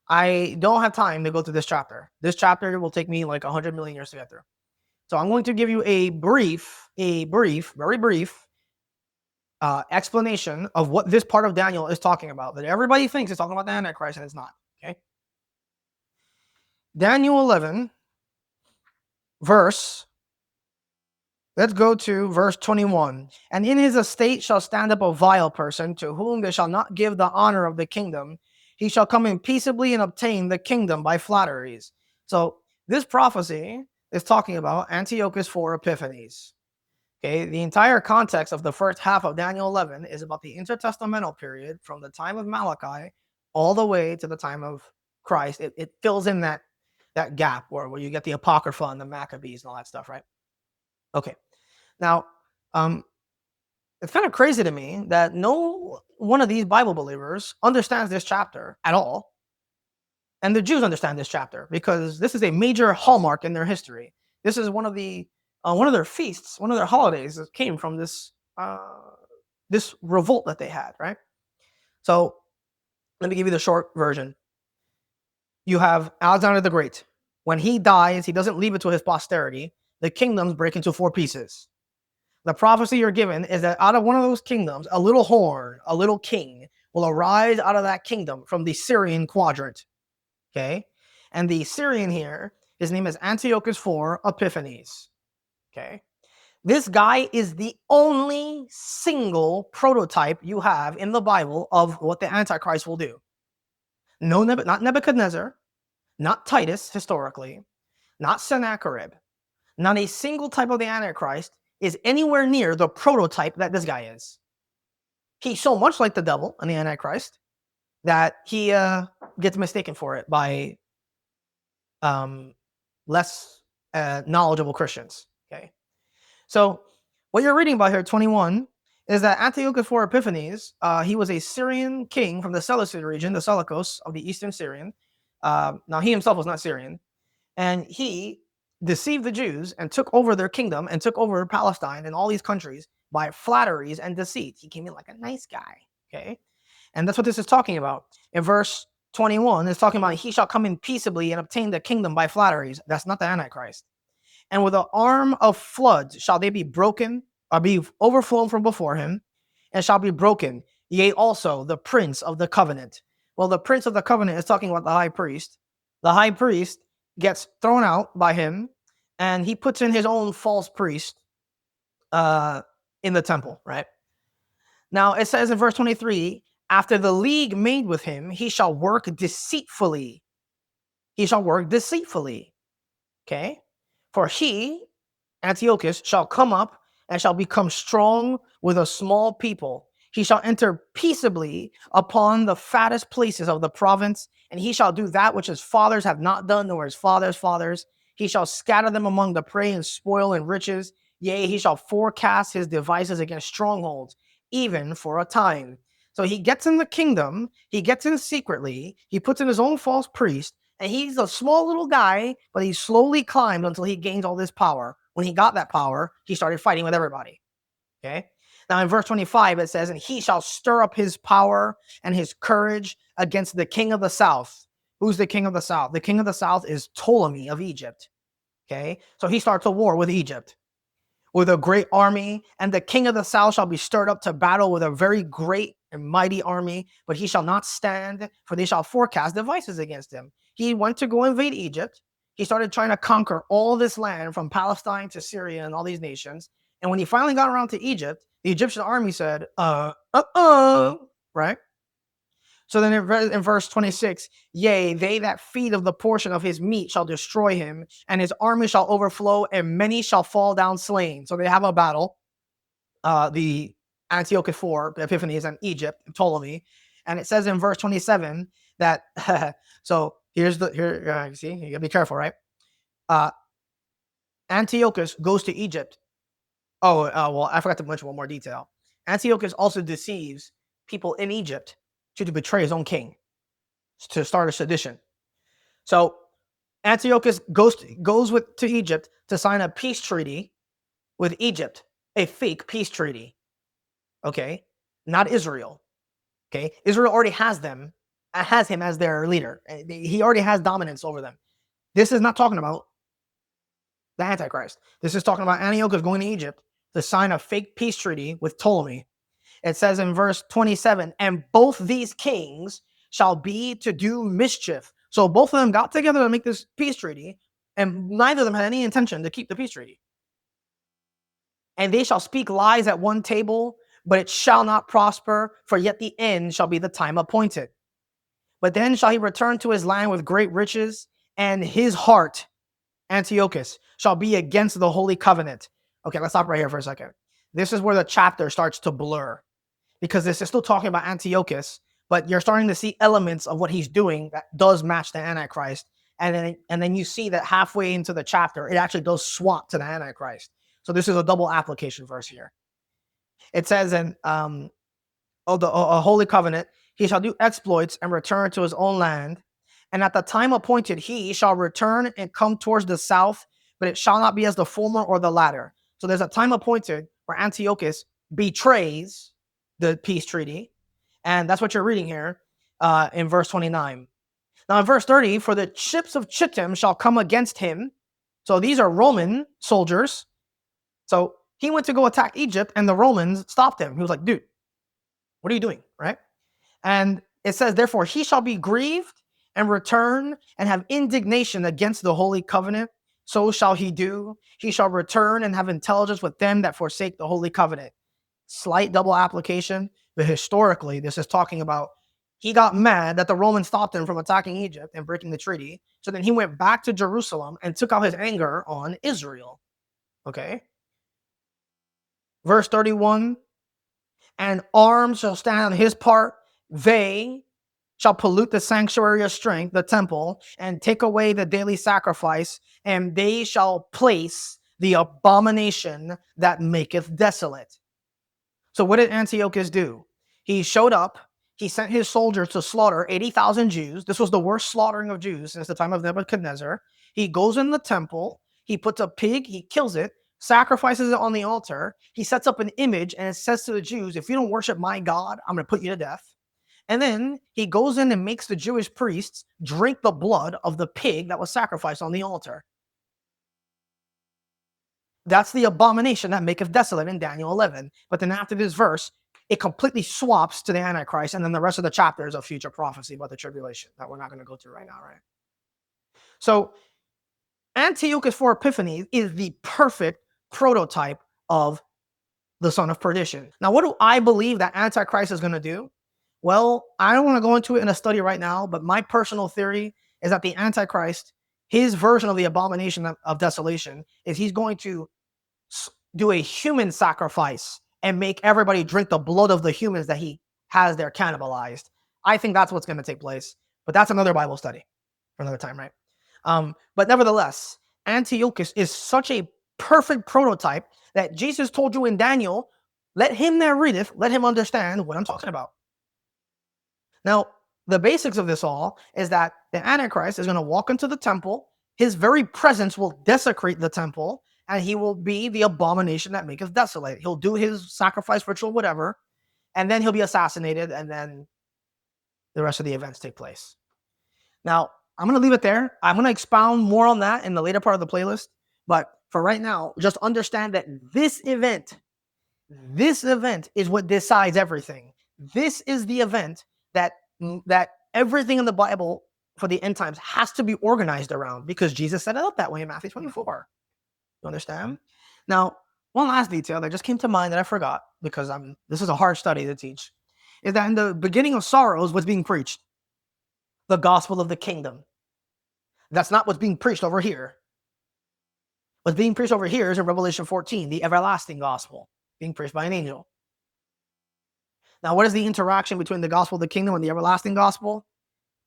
I don't have time to go through this chapter. This chapter will take me like 100 million years to get through. So I'm going to give you a very brief explanation of what this part of Daniel is talking about. That everybody thinks it's talking about the Antichrist, and it's not. Okay. Daniel 11, let's go to verse 21. And in his estate shall stand up a vile person, to whom they shall not give the honor of the kingdom. He shall come in peaceably and obtain the kingdom by flatteries. So this prophecy is talking about Antiochus IV Epiphanes. Okay, the entire context of the first half of Daniel 11 is about the intertestamental period from the time of Malachi all the way to the time of Christ. It fills in that gap where you get the Apocrypha and the Maccabees and all that stuff, right? Okay. Now, it's kind of crazy to me that no one of these Bible believers understands this chapter at all. And the Jews understand this chapter because this is a major hallmark in their history. This is one of their feasts, one of their holidays that came from this revolt that they had, right? So let me give you the short version. You have Alexander the Great. When he dies, he doesn't leave it to his posterity. The kingdoms break into 4 pieces. The prophecy you're given is that out of one of those kingdoms, a little horn, a little king, will arise out of that kingdom from the Syrian quadrant. Okay? And the Syrian here, his name is Antiochus IV Epiphanes. Okay? This guy is the only single prototype you have in the Bible of what the Antichrist will do. No, not Nebuchadnezzar, not Titus historically, not Sennacherib. Not a single type of the Antichrist is anywhere near the prototype that this guy is. he's so much like the devil and the Antichrist that he gets mistaken for it by less knowledgeable Christians. Okay, so what you're reading about here, 21, is that Antiochus IV Epiphanes, he was a Syrian king from the Seleucid region, the Seleucus of the Eastern Syrian. Now he himself was not Syrian, and he deceived the Jews and took over their kingdom and took over Palestine and all these countries by flatteries and deceit. He came in like a nice guy. Okay, and that's what this is talking about. In verse 21, it's talking about he shall come in peaceably and obtain the kingdom by flatteries. That's not the Antichrist. And with an arm of floods shall they be broken, or be overflown from before him, and shall be broken. Yea, also the prince of the covenant. Well, the prince of the covenant is talking about the high priest. The high priest gets thrown out by him, and he puts in his own false priest in the temple, right? Now, it says in verse 23, after the league made with him, he shall work deceitfully. He shall work deceitfully. Okay? For he, Antiochus, shall come up and shall become strong with a small people. He shall enter peaceably upon the fattest places of the province, and he shall do that which his fathers have not done, nor his fathers' fathers. He shall scatter them among the prey and spoil and riches. Yea, he shall forecast his devices against strongholds, even for a time. So he gets in the kingdom, he gets in secretly, he puts in his own false priest, and he's a small little guy, but he slowly climbed until he gains all this power. When he got that power, he started fighting with everybody. Okay. Now in verse 25, it says, and he shall stir up his power and his courage against the king of the south. Who's the king of the south? The king of the south is Ptolemy of Egypt. Okay. So he starts a war with Egypt with a great army, and the king of the south shall be stirred up to battle with a very great and mighty army, but he shall not stand, for they shall forecast devices against him. He went to go invade Egypt. He started trying to conquer all this land from Palestine to Syria and all these nations. And when he finally got around to Egypt, the Egyptian army said, right? So then in verse 26, yea, they that feed of the portion of his meat shall destroy him, and his army shall overflow, and many shall fall down slain. So they have a battle, the Antiochus IV, Epiphanes, and Egypt, Ptolemy. And it says in verse 27 that, so you see, you gotta be careful, right? Antiochus goes to Egypt. Well, I forgot to mention one more detail. Antiochus also deceives people in Egypt to betray his own king, to start a sedition. So Antiochus goes to Egypt to sign a peace treaty with Egypt, a fake peace treaty. Okay, not Israel. Okay, Israel already has him as their leader. He already has dominance over them. This is not talking about the Antichrist. This is talking about Antiochus going to Egypt to sign a fake peace treaty with Ptolemy. It says in verse 27, and both these kings shall be to do mischief. So both of them got together to make this peace treaty, and neither of them had any intention to keep the peace treaty. And they shall speak lies at one table, but it shall not prosper, for yet the end shall be the time appointed. But then shall he return to his land with great riches, and his heart, Antiochus, shall be against the holy covenant. Okay, let's stop right here for a second. This is where the chapter starts to blur, because this is still talking about Antiochus, but you're starting to see elements of what he's doing that does match the Antichrist. And then you see that halfway into the chapter, it actually does swap to the Antichrist. So this is a double application verse here. It says in a holy covenant, he shall do exploits and return to his own land. And at the time appointed, he shall return and come towards the south, but it shall not be as the former or the latter. So there's a time appointed where Antiochus betrays the peace treaty. And that's what you're reading here in verse 29. Now in verse 30, for the ships of Chittim shall come against him. So these are Roman soldiers. So he went to go attack Egypt, and the Romans stopped him. He was like, dude, what are you doing? Right? And it says, therefore, he shall be grieved and return and have indignation against the holy covenant. So shall he do. He shall return and have intelligence with them that forsake the holy covenant. Slight double application, but historically, this is talking about he got mad that the Romans stopped him from attacking Egypt and breaking the treaty. So then he went back to Jerusalem and took out his anger on Israel. Okay. Verse 31, and arms shall stand on his part. They shall pollute the sanctuary of strength, the temple, and take away the daily sacrifice, and they shall place the abomination that maketh desolate. So what did Antiochus do? He showed up. He sent his soldiers to slaughter 80,000 Jews. This was the worst slaughtering of Jews since the time of Nebuchadnezzar. He goes in the temple. He puts a pig. He kills it, sacrifices it on the altar. He sets up an image, and it says to the Jews, if you don't worship my God, I'm going to put you to death. And then he goes in and makes the Jewish priests drink the blood of the pig that was sacrificed on the altar. That's the abomination that maketh desolate in Daniel 11. But then after this verse, it completely swaps to the Antichrist. And then the rest of the chapter is a future prophecy about the tribulation that we're not going to go through right now, right? So Antiochus for Epiphanes is the perfect prototype of the son of perdition. Now, what do I believe that Antichrist is going to do? Well, I don't want to go into it in a study right now, but my personal theory is that the Antichrist, his version of the abomination of desolation, is he's going to do a human sacrifice and make everybody drink the blood of the humans that he has there cannibalized. I think that's what's going to take place, but that's another Bible study for another time, right? But nevertheless, Antiochus is such a perfect prototype that Jesus told you in Daniel, let him that readeth, let him understand what I'm talking about. Now, the basics of this all is that the Antichrist is going to walk into the temple. His very presence will desecrate the temple, and he will be the abomination that maketh desolate. He'll do his sacrifice ritual, whatever, and then he'll be assassinated, and then the rest of the events take place. Now, I'm going to leave it there. I'm going to expound more on that in the later part of the playlist. But for right now, just understand that this event is what decides everything. This is the event that everything in the Bible for the end times has to be organized around, because Jesus set it up that way in Matthew 24. You understand? Now, one last detail that just came to mind that I forgot, because this is a hard study to teach, is that in the beginning of sorrows, what's being preached? The gospel of the kingdom. That's not what's being preached over here. What's being preached over here is in Revelation 14, the everlasting gospel being preached by an angel. Now, what is the interaction between the gospel of the kingdom and the everlasting gospel?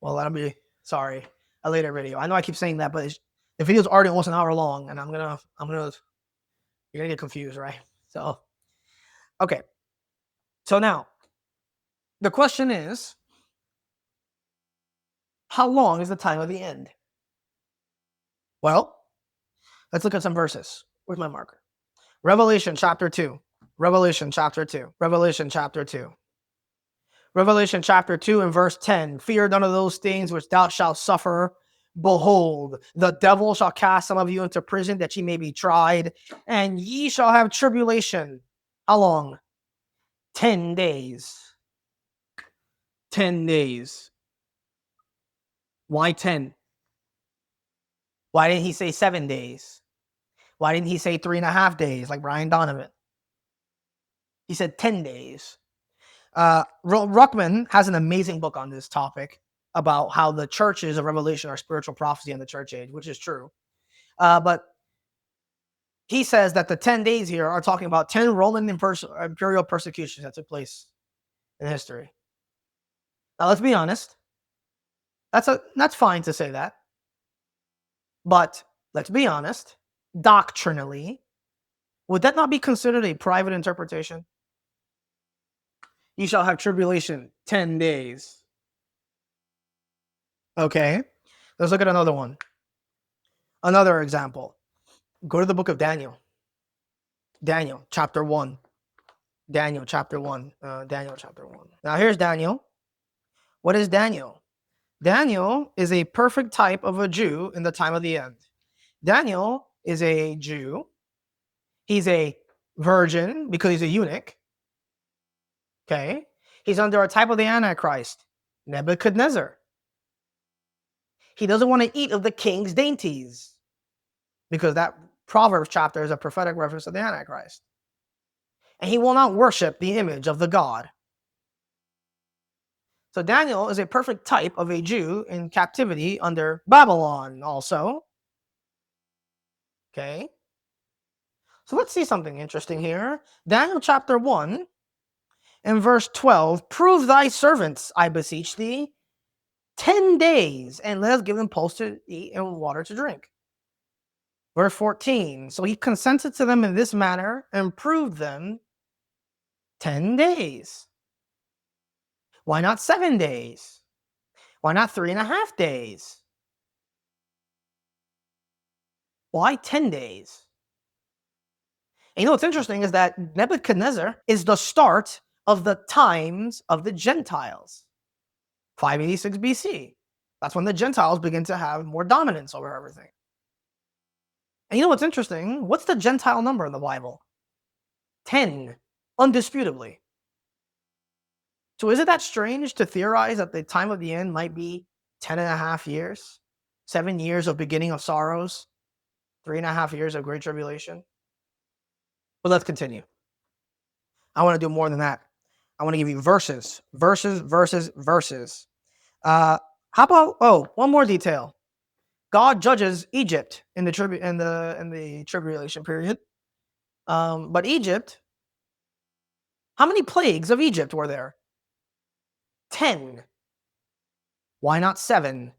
Well, that'll be, a later video. I know I keep saying that, but the video's already almost an hour long, and you're gonna get confused, right? So, okay. So now, the question is, how long is the time of the end? Well, let's look at some verses. Where's my marker? Revelation chapter 2. Revelation chapter 2. Revelation chapter 2. Revelation chapter 2 and verse 10. Fear none of those things which thou shalt suffer. Behold, the devil shall cast some of you into prison, that ye may be tried, and ye shall have tribulation. How long? 10 days. 10 days. Why 10? Why didn't he say 7 days? Why didn't he say 3.5 days like Brian Donovan? He said 10 days. Ruckman has an amazing book on this topic about how the churches of Revelation are spiritual prophecy in the church age, which is true. But he says that the 10 days here are talking about 10 Roman imperial persecutions that took place in history. Now, let's be honest. That's fine to say that. But let's be honest. Doctrinally, would that not be considered a private interpretation? You shall have tribulation 10 days. Okay. Let's look at another one. Another example. Go to the book of Daniel. Daniel chapter 1. Daniel chapter 1. Daniel chapter 1. Now here's Daniel. What is Daniel? Daniel is a perfect type of a Jew in the time of the end. Daniel is a Jew. He's a virgin because he's a eunuch. Okay. He's under a type of the Antichrist, Nebuchadnezzar. He doesn't want to eat of the king's dainties, because that Proverbs chapter is a prophetic reference to the Antichrist. And he will not worship the image of the God. So Daniel is a perfect type of a Jew in captivity under Babylon also. Okay. So let's see something interesting here. Daniel chapter 1 in verse 12, prove thy servants, I beseech thee, 10 days, and let us give them pulse to eat and water to drink. Verse 14, so he consented to them in this manner and proved them 10 days. Why not 7 days? Why not 3.5 days? Why 10 days? And you know what's interesting is that Nebuchadnezzar is the start of the times of the Gentiles. 586 BC. That's when the Gentiles begin to have more dominance over everything. And you know what's interesting? What's the Gentile number in the Bible? 10, undisputably. So is it that strange to theorize that the time of the end might be 10.5 years? 7 years of beginning of sorrows? 3.5 years of great tribulation? But let's continue. I want to do more than that. I want to give you verses. How about one more detail? God judges Egypt in the tribulation period. But Egypt, how many plagues of Egypt were there? 10. Why not 7?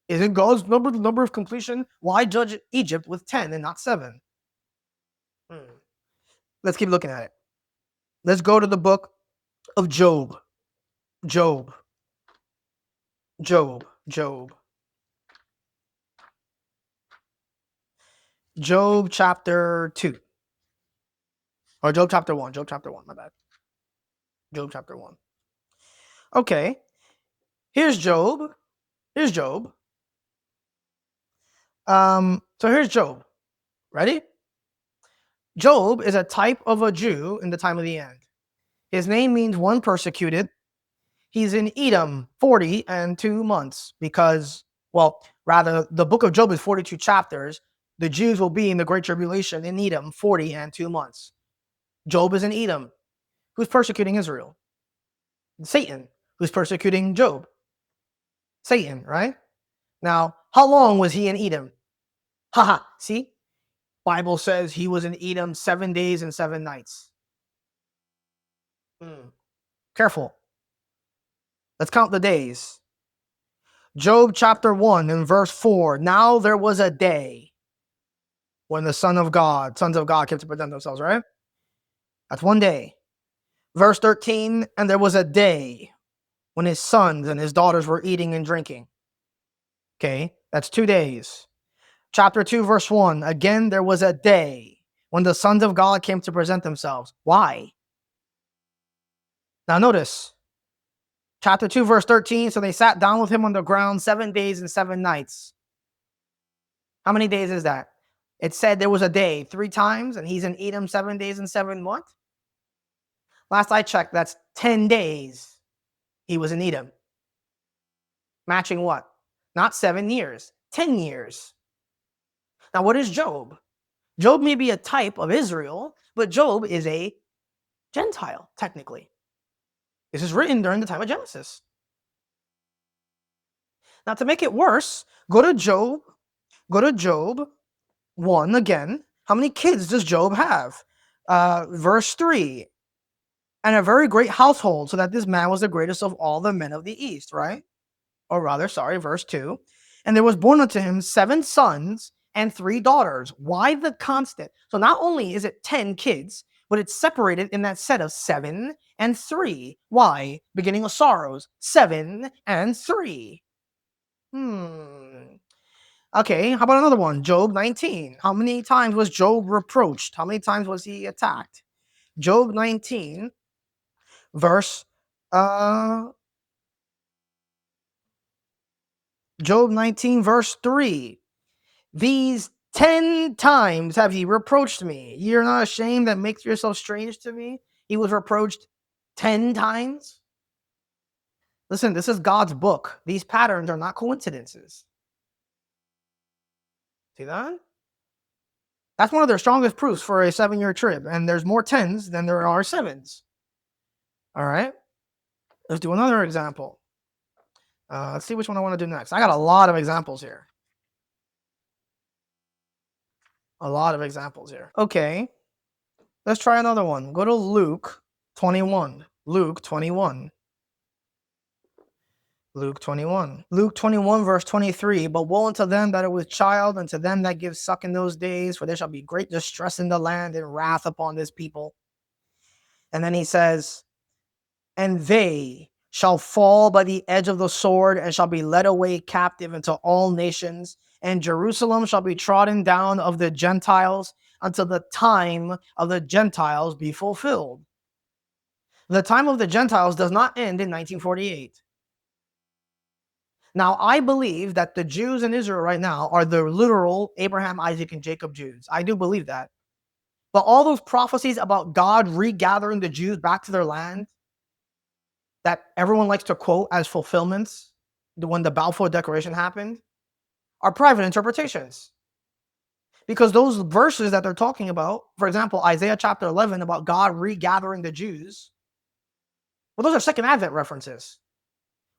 Isn't God's number the number of completion? Why judge Egypt with 10 and not 7? Let's keep looking at it. Let's go to the book of Job. Job chapter 2. Or Job chapter 1. My bad. Job chapter 1. Okay. Here's Job. So here's Job. Ready? Job is a type of a Jew in the time of the end. His name means one persecuted. He's in Edom 40 and 2 months because, the book of Job is 42 chapters. The Jews will be in the Great Tribulation in Edom 40 and 2 months. Job is in Edom. Who's persecuting Israel? Satan. Who's persecuting Job? Satan, right? Now, how long was he in Edom? See? Bible says he was in Edom 7 days and 7 nights. Careful. Let's count the days. Job chapter 1 and verse 4. Now there was a day when the sons of God came to present themselves, right? That's 1 day. Verse 13, and there was a day when his sons and his daughters were eating and drinking. Okay, that's 2 days. Chapter 2, verse 1. Again, there was a day when the sons of God came to present themselves. Why? Now notice. Chapter 2, verse 13. So they sat down with him on the ground 7 days and 7 nights. How many days is that? It said there was a day 3 times, and he's in Edom 7 days and 7 what? Last I checked, that's 10 days he was in Edom. Matching what? Not 7 years, 10 years. Now, what is Job? Job may be a type of Israel, but Job is a Gentile, technically. This is written during the time of Genesis. Now, to make it worse, go to Job 1 again. How many kids does Job have? Verse 3. And a very great household, so that this man was the greatest of all the men of the east, right? Or rather, verse 2. And there was born unto him 7 sons and 3 daughters. Why the constant? So not only is it 10 kids, but it's separated in that set of 7 and 3. Why? Beginning of sorrows, 7 and 3. Okay, how about another one? Job 19. How many times was Job reproached? How many times was he attacked? Job 19, verse Job 19, verse 3. These 10 times have ye reproached me. You're not ashamed that makes yourself strange to me? He was reproached 10 times. Listen, this is God's book. These patterns are not coincidences. See that? That's one of their strongest proofs for a 7-year trib. And there's more 10s than there are 7s. All right. Let's do another example. Let's see which one I want to do next. I got a lot of examples here. Okay. Let's try another one. Go to Luke 21. Luke 21. Luke 21. Luke 21, verse 23. But woe unto them that are with child, and to them that give suck in those days, for there shall be great distress in the land and wrath upon this people. And then he says, and they shall fall by the edge of the sword, and shall be led away captive into all nations. And Jerusalem shall be trodden down of the Gentiles until the time of the Gentiles be fulfilled. The time of the Gentiles does not end in 1948. Now, I believe that the Jews in Israel right now are the literal Abraham, Isaac, and Jacob Jews. I do believe that. But all those prophecies about God regathering the Jews back to their land that everyone likes to quote as fulfillments when the Balfour Declaration happened are private interpretations. Because those verses that they're talking about, for example, Isaiah chapter 11 about God regathering the Jews, well, those are Second Advent references.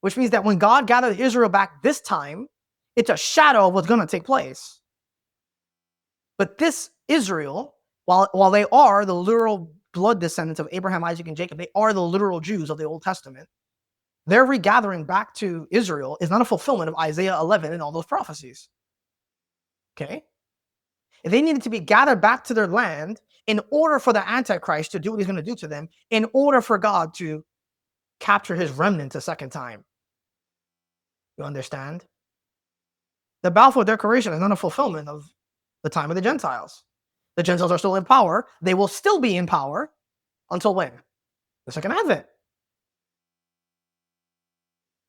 Which means that when God gathered Israel back this time, it's a shadow of what's going to take place. But this Israel, while they are the literal blood descendants of Abraham, Isaac, and Jacob, they are the literal Jews of the Old Testament. Their regathering back to Israel is not a fulfillment of Isaiah 11 and all those prophecies. Okay? If they needed to be gathered back to their land in order for the Antichrist to do what he's going to do to them, in order for God to capture his remnant a second time. You understand? The Balfour Declaration is not a fulfillment of the time of the Gentiles. The Gentiles are still in power. They will still be in power until when? The Second Advent.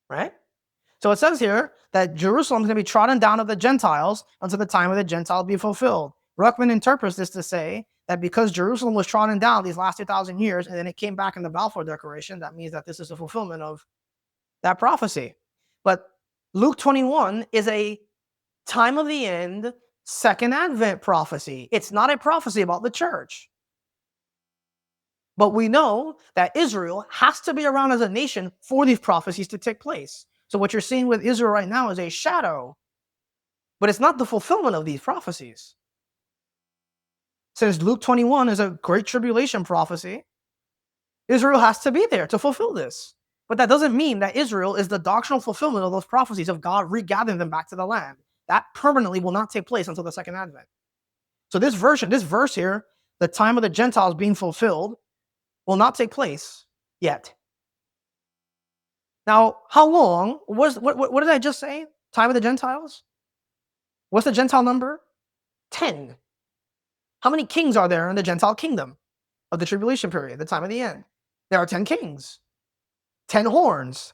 Right? So it says here that Jerusalem is going to be trodden down of the Gentiles until the time of the Gentiles be fulfilled. Ruckman interprets this to say that because Jerusalem was trodden down these last 2,000 years, and then it came back in the Balfour Declaration, that means that this is a fulfillment of that prophecy. But Luke 21 is a time of the end, Second Advent prophecy. It's not a prophecy about the church. But we know that Israel has to be around as a nation for these prophecies to take place. So what you're seeing with Israel right now is a shadow, but it's not the fulfillment of these prophecies. Since Luke 21 is a great tribulation prophecy, Israel has to be there to fulfill this. But that doesn't mean that Israel is the doctrinal fulfillment of those prophecies of God regathering them back to the land. That permanently will not take place until the Second Advent. So this verse here, the time of the Gentiles being fulfilled, will not take place yet. Now, how long was what did I just say? Time of the Gentiles? What's the Gentile number? 10. How many kings are there in the Gentile kingdom of the tribulation period, the time of the end? There are 10 kings, 10 horns,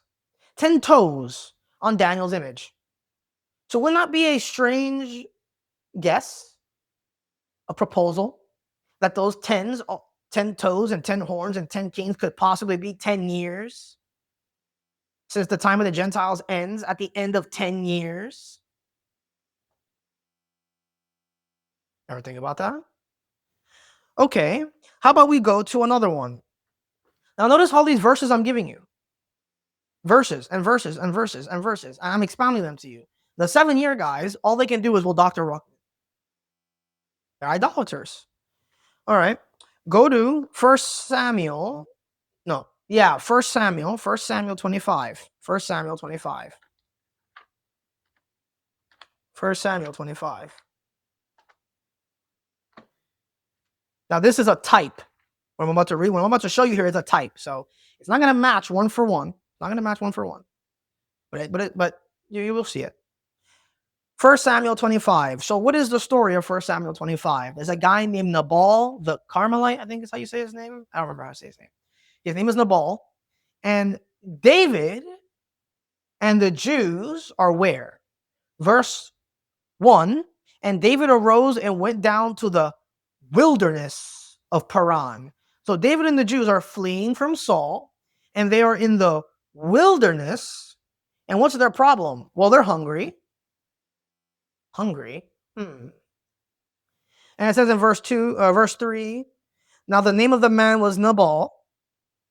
10 toes on Daniel's image. So would not be a strange guess, a proposal, that those 10 toes and 10 horns and 10 kings could possibly be 10 years? Since the time of the Gentiles ends at the end of 10 years. Ever think about that? Okay, how about we go to another one? Now notice all these verses I'm giving you. Verses and verses and verses and verses. And I'm expounding them to you. The 7-year guys, all they can do is, well, Dr. Ruckman. They're idolaters. All right. Go to 1 Samuel. No. Yeah, 1 Samuel 25. 1 Samuel 25. 1 Samuel 25. Now, this is a type. What I'm about to read, what I'm about to show you here is a type. So it's not going to match one for one. It's not going to match one for one. But you will see it. 1 Samuel 25. So what is the story of 1 Samuel 25? There's a guy named Nabal, the Carmelite, I think is how you say his name. I don't remember how to say his name. His name is Nabal. And David and the Jews are where? Verse 1. And David arose and went down to the wilderness of Paran. So David and the Jews are fleeing from Saul, and they are in the wilderness. And what's their problem? Well, they're hungry. And it says in verse 3, now the name of the man was Nabal.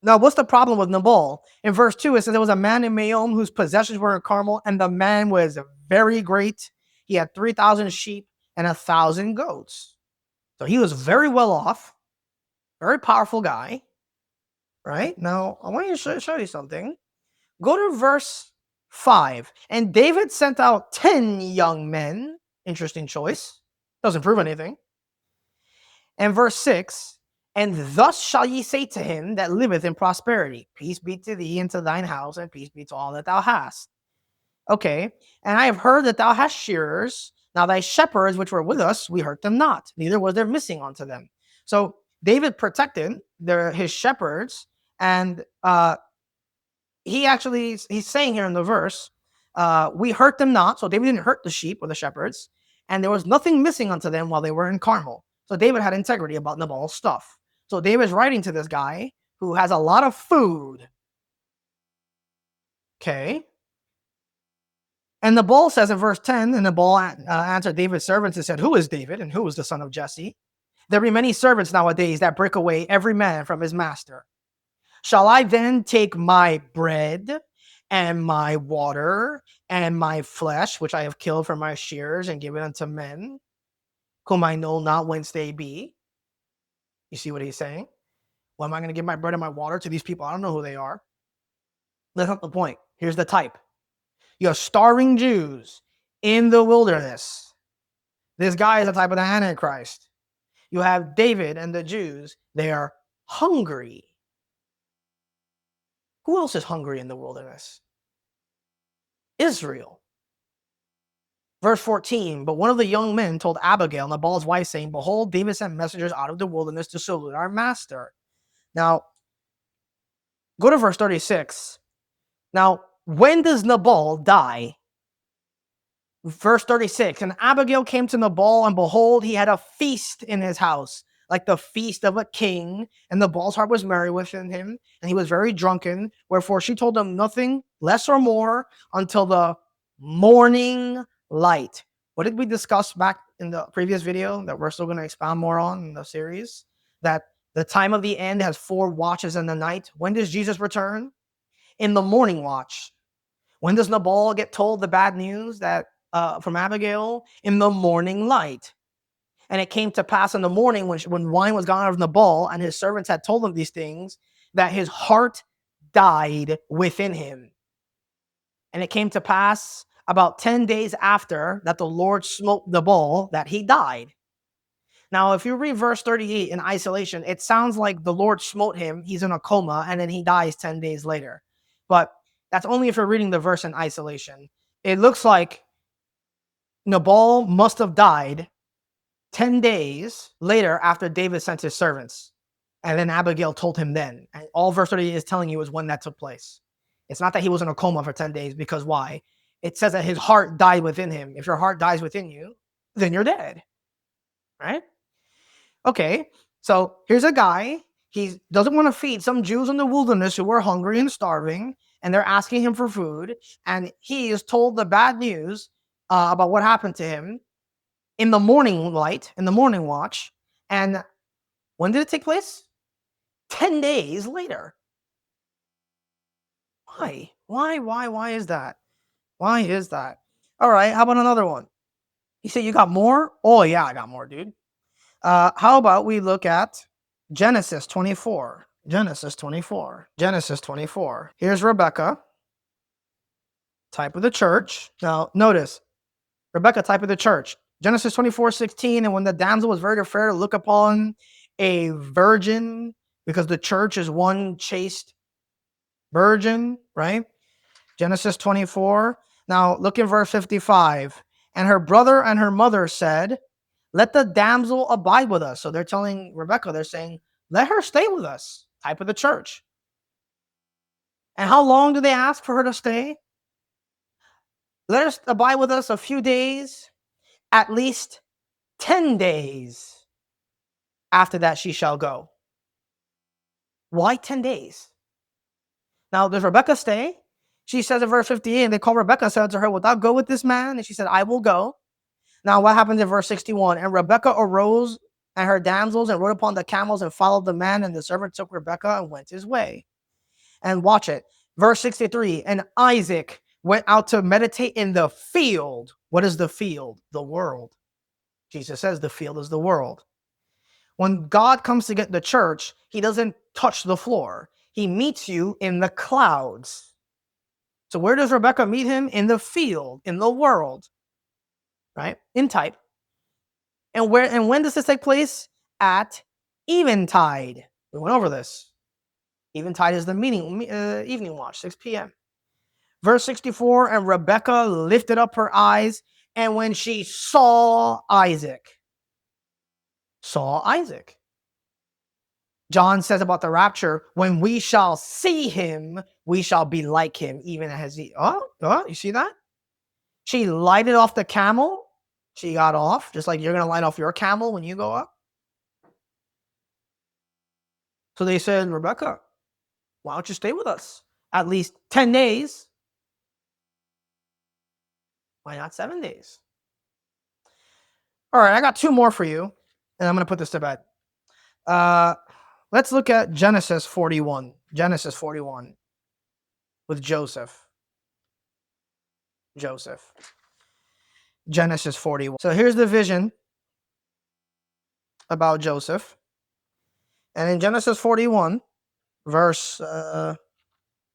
Now, what's the problem with Nabal? In verse 2, it says there was a man in Maom whose possessions were in Carmel, and the man was very great. He had 3,000 sheep and 1,000 goats. So he was very well off, very powerful guy. right? Now, I want to show you something. Go to verse 5. And David sent out 10 young men. Interesting choice. Doesn't prove anything. And verse 6. And thus shall ye say to him that liveth in prosperity, peace be to thee and to thine house, and peace be to all that thou hast. Okay. And I have heard that thou hast shearers. Now thy shepherds which were with us, we hurt them not, neither was there missing unto them. So David protected his shepherds, and he's saying here in the verse, we hurt them not. So David didn't hurt the sheep or the shepherds, and there was nothing missing unto them while they were in Carmel. So David had integrity about Nabal's stuff. So David's writing to this guy who has a lot of food. Okay. And Nabal says in verse 10, and Nabal answered David's servants and said, who is David and who is the son of Jesse? There be many servants nowadays that break away every man from his master. Shall I then take my bread and my water and my flesh, which I have killed for my shears, and give it unto men whom I know not whence they be? You see what he's saying? Well, am I going to give my bread and my water to these people? I don't know who they are. That's not the point. Here's the type. You have starving Jews in the wilderness. This guy is a type of the Antichrist. You have David and the Jews. They are hungry. Who else is hungry in the wilderness? Israel. Verse 14, but one of the young men told Abigail, Nabal's wife, saying, behold, David sent messengers out of the wilderness to salute our master. Now, go to verse 36. Now, when does Nabal die? Verse 36, and Abigail came to Nabal, and behold, he had a feast in his house, like the feast of a king, and Nabal's heart was merry within him, and he was very drunken. Wherefore she told him nothing less or more until the morning light. What did we discuss back in the previous video that we're still going to expound more on in the series? That the time of the end has 4 watches in the night. When does Jesus return? In the morning watch. When does Nabal get told the bad news that from Abigail? In the morning light. And it came to pass in the morning when wine was gone out of Nabal and his servants had told him these things, that his heart died within him. And it came to pass about 10 days after that the Lord smote Nabal, that he died. Now, if you read verse 38 in isolation, it sounds like the Lord smote him, he's in a coma, and then he dies 10 days later. But that's only if you're reading the verse in isolation. It looks like Nabal must have died 10 days later after David sent his servants. And then Abigail told him then. And all verse 38 is telling you is when that took place. It's not that he was in a coma for 10 days, because why? It says that his heart died within him. If your heart dies within you, then you're dead. Right? Okay, so here's a guy. He doesn't want to feed some Jews in the wilderness who are hungry and starving, and they're asking him for food. And he is told the bad news about what happened to him in the morning light, in the morning watch. And when did it take place? 10 days later. Why? Why is that? Why is that? All right, how about another one? You say you got more? Oh, yeah, I got more, dude. How about we look at Genesis 24. Genesis 24. Genesis 24. Here's Rebecca, type of the church. Now, notice, Rebecca, type of the church. Genesis 24:16. And when the damsel was very fair to look upon a virgin, because the church is one chaste virgin, right? Genesis 24. Now, look in verse 55. And her brother and her mother said, let the damsel abide with us. So they're telling Rebecca, they're saying, let her stay with us, type of the church. And how long do they ask for her to stay? Let her abide with us a few days, at least 10 days. After that, she shall go. Why 10 days? Now, does Rebecca stay? She says in verse 58, and they call Rebecca and said to her, wilt thou go with this man? And she said, I will go. Now, what happens in verse 61? And Rebecca arose and her damsels and rode upon the camels and followed the man, and the servant took Rebecca and went his way. And watch it. Verse 63, and Isaac went out to meditate in the field. What is the field? The world. Jesus says the field is the world. When God comes to get the church, he doesn't touch the floor. he meets you in the clouds. So where does Rebecca meet him? In the field, in the world, right? In type. And when does this take place? At eventide. We went over this. Eventide is the evening watch, 6 p.m. Verse 64, and Rebecca lifted up her eyes, and when she saw Isaac, John says about the rapture, when we shall see him, we shall be like him, even as he. Oh, you see that? She lighted off the camel. She got off, just like you're going to light off your camel when you go up. So they said, Rebecca, why don't you stay with us? At least 10 days. Why not 7 days? All right, I got 2 more for you, and I'm going to put this to bed. Let's look at Genesis 41. Genesis 41 with Joseph. Genesis 41. So here's the vision about Joseph. And in Genesis 41, verse, let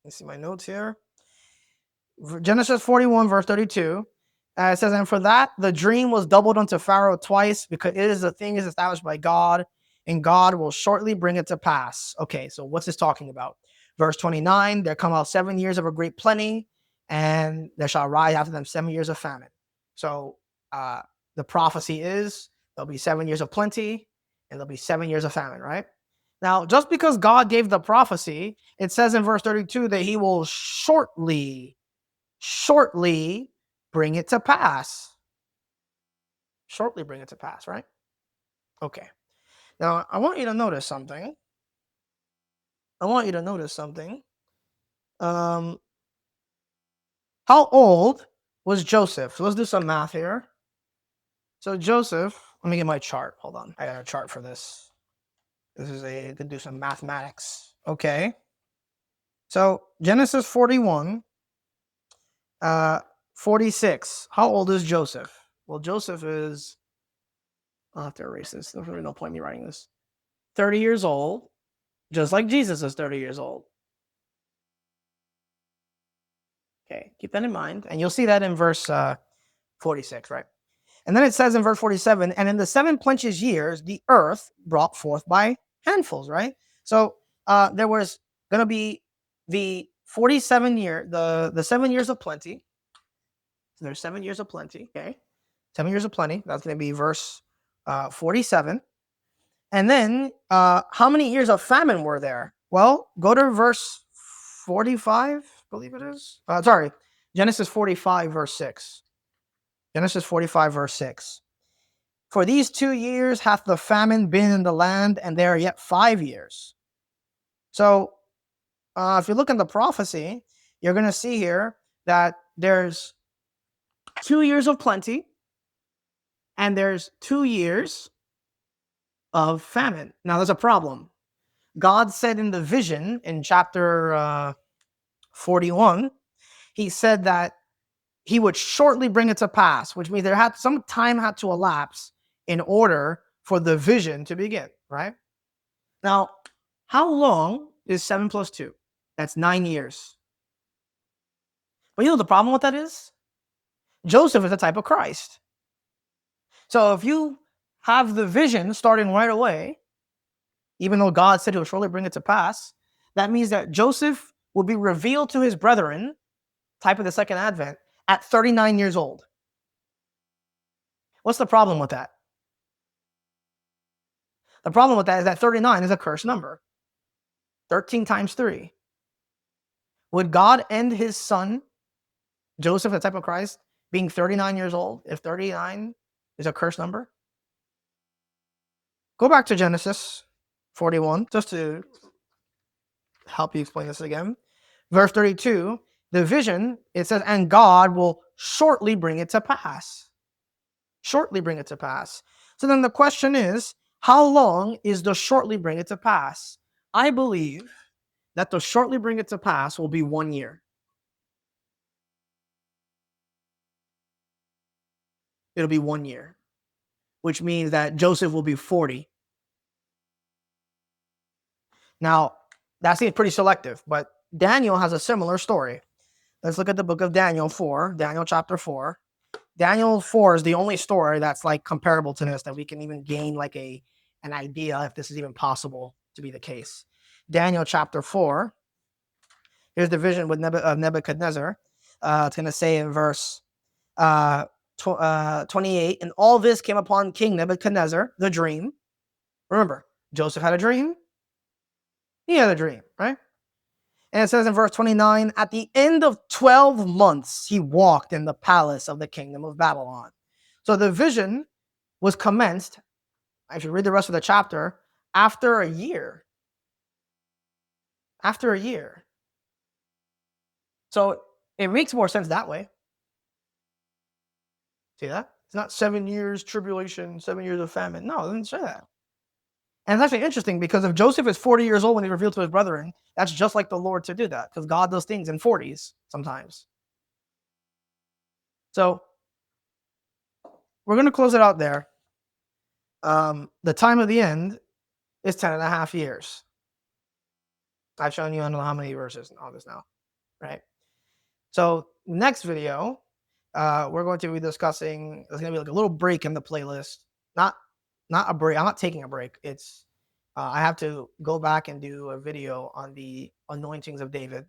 me see my notes here. Genesis 41, verse 32. It says, and for that, the dream was doubled unto Pharaoh twice, because it is a thing is established by God, and God will shortly bring it to pass. Okay, so what's this talking about? Verse 29, there come out 7 years of a great plenty, and there shall rise after them 7 years of famine. So the prophecy is there'll be 7 years of plenty, and there'll be 7 years of famine, right? Now, just because God gave the prophecy, it says in verse 32 that he will shortly bring it to pass. Shortly bring it to pass, right? Okay. Now, I want you to notice something. How old was Joseph? So let's do some math here. So Joseph, let me get my chart. Hold on. I got a chart for this. This is you can do some mathematics. Okay. So Genesis 41, 46. How old is Joseph? Well, Joseph is, I'll have to erase this. There's really no point in me writing this. 30 years old, just like Jesus is 30 years old. Okay, keep that in mind. And you'll see that in verse 46, right? And then it says in verse 47, and in the 7 plenteous years, the earth brought forth by handfuls, right? So there was going to be the 47 year, the 7 years of plenty. So there's 7 years of plenty, okay? 7 years of plenty. That's going to be verse 47. And then how many years of famine were there? Well, go to verse 45, I believe it is. Genesis 45, verse 6. Genesis 45, verse 6. For these 2 years hath the famine been in the land, and there are yet 5 years. So if you look in the prophecy, you're going to see here that there's 2 years of plenty, and there's 2 years of famine. Now, there's a problem. God said in the vision in chapter 41, he said that he would shortly bring it to pass, which means there had some time had to elapse in order for the vision to begin, right? Now, how long is 7 plus 2? That's 9 years. But you know the problem with that is? Joseph is a type of Christ. So if you have the vision starting right away, even though God said he will surely bring it to pass, that means that Joseph will be revealed to his brethren, type of the second advent, at 39 years old. What's the problem with that? The problem with that is that 39 is a cursed number. 13 times 3. Would God end his son, Joseph, the type of Christ, being 39 years old if 39 is a cursed number? Go back to Genesis 41, just to help you explain this again. Verse 32, the vision, it says, and God will shortly bring it to pass. Shortly bring it to pass. So then the question is, how long is the shortly bring it to pass? I believe that the shortly bring it to pass will be 1 year. It'll be 1 year, which means that Joseph will be 40. Now, That seems pretty selective, but Daniel has a similar story. Let's look at the book of Daniel 4, Daniel chapter 4. Daniel 4 is the only story that's like comparable to this, that we can even gain like an idea if this is even possible to be the case. Daniel chapter 4. Here's the vision with Nebuchadnezzar. It's going to say in verse 28, and all this came upon King Nebuchadnezzar, the dream. Remember, Joseph had a dream. He had a dream, right? And it says in verse 29, at the end of 12 months, he walked in the palace of the kingdom of Babylon. So the vision was commenced, if you read the rest of the chapter, after a year. After a year. So it makes more sense that way. See that? It's not 7 years tribulation, 7 years of famine. No, it doesn't say that. And it's actually interesting because if Joseph is 40 years old when he revealed to his brethren, that's just like the Lord to do that, because God does things in 40s sometimes. So we're going to close it out there. The time of the end is 10.5 years. I've shown you I don't know how many verses and all this now, right? So next video, we're going to be discussing, there's going to be like a little break in the playlist. Not a break. I'm not taking a break. It's I have to go back and do a video on the anointings of David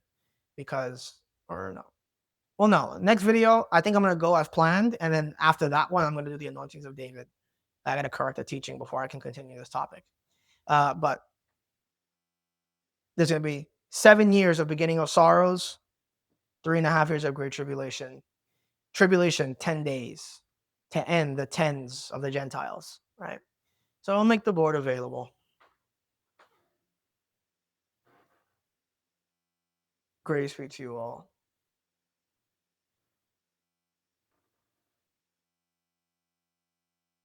because, or no. Well, no. Next video, I think I'm going to go as planned. And then after that one, I'm going to do the anointings of David. I got to correct the teaching before I can continue this topic. But there's going to be 7 years of beginning of sorrows, 3.5 years of great tribulation. Tribulation, 10 days to end the tens of the Gentiles, right? So I'll make the board available. Grace be to you all.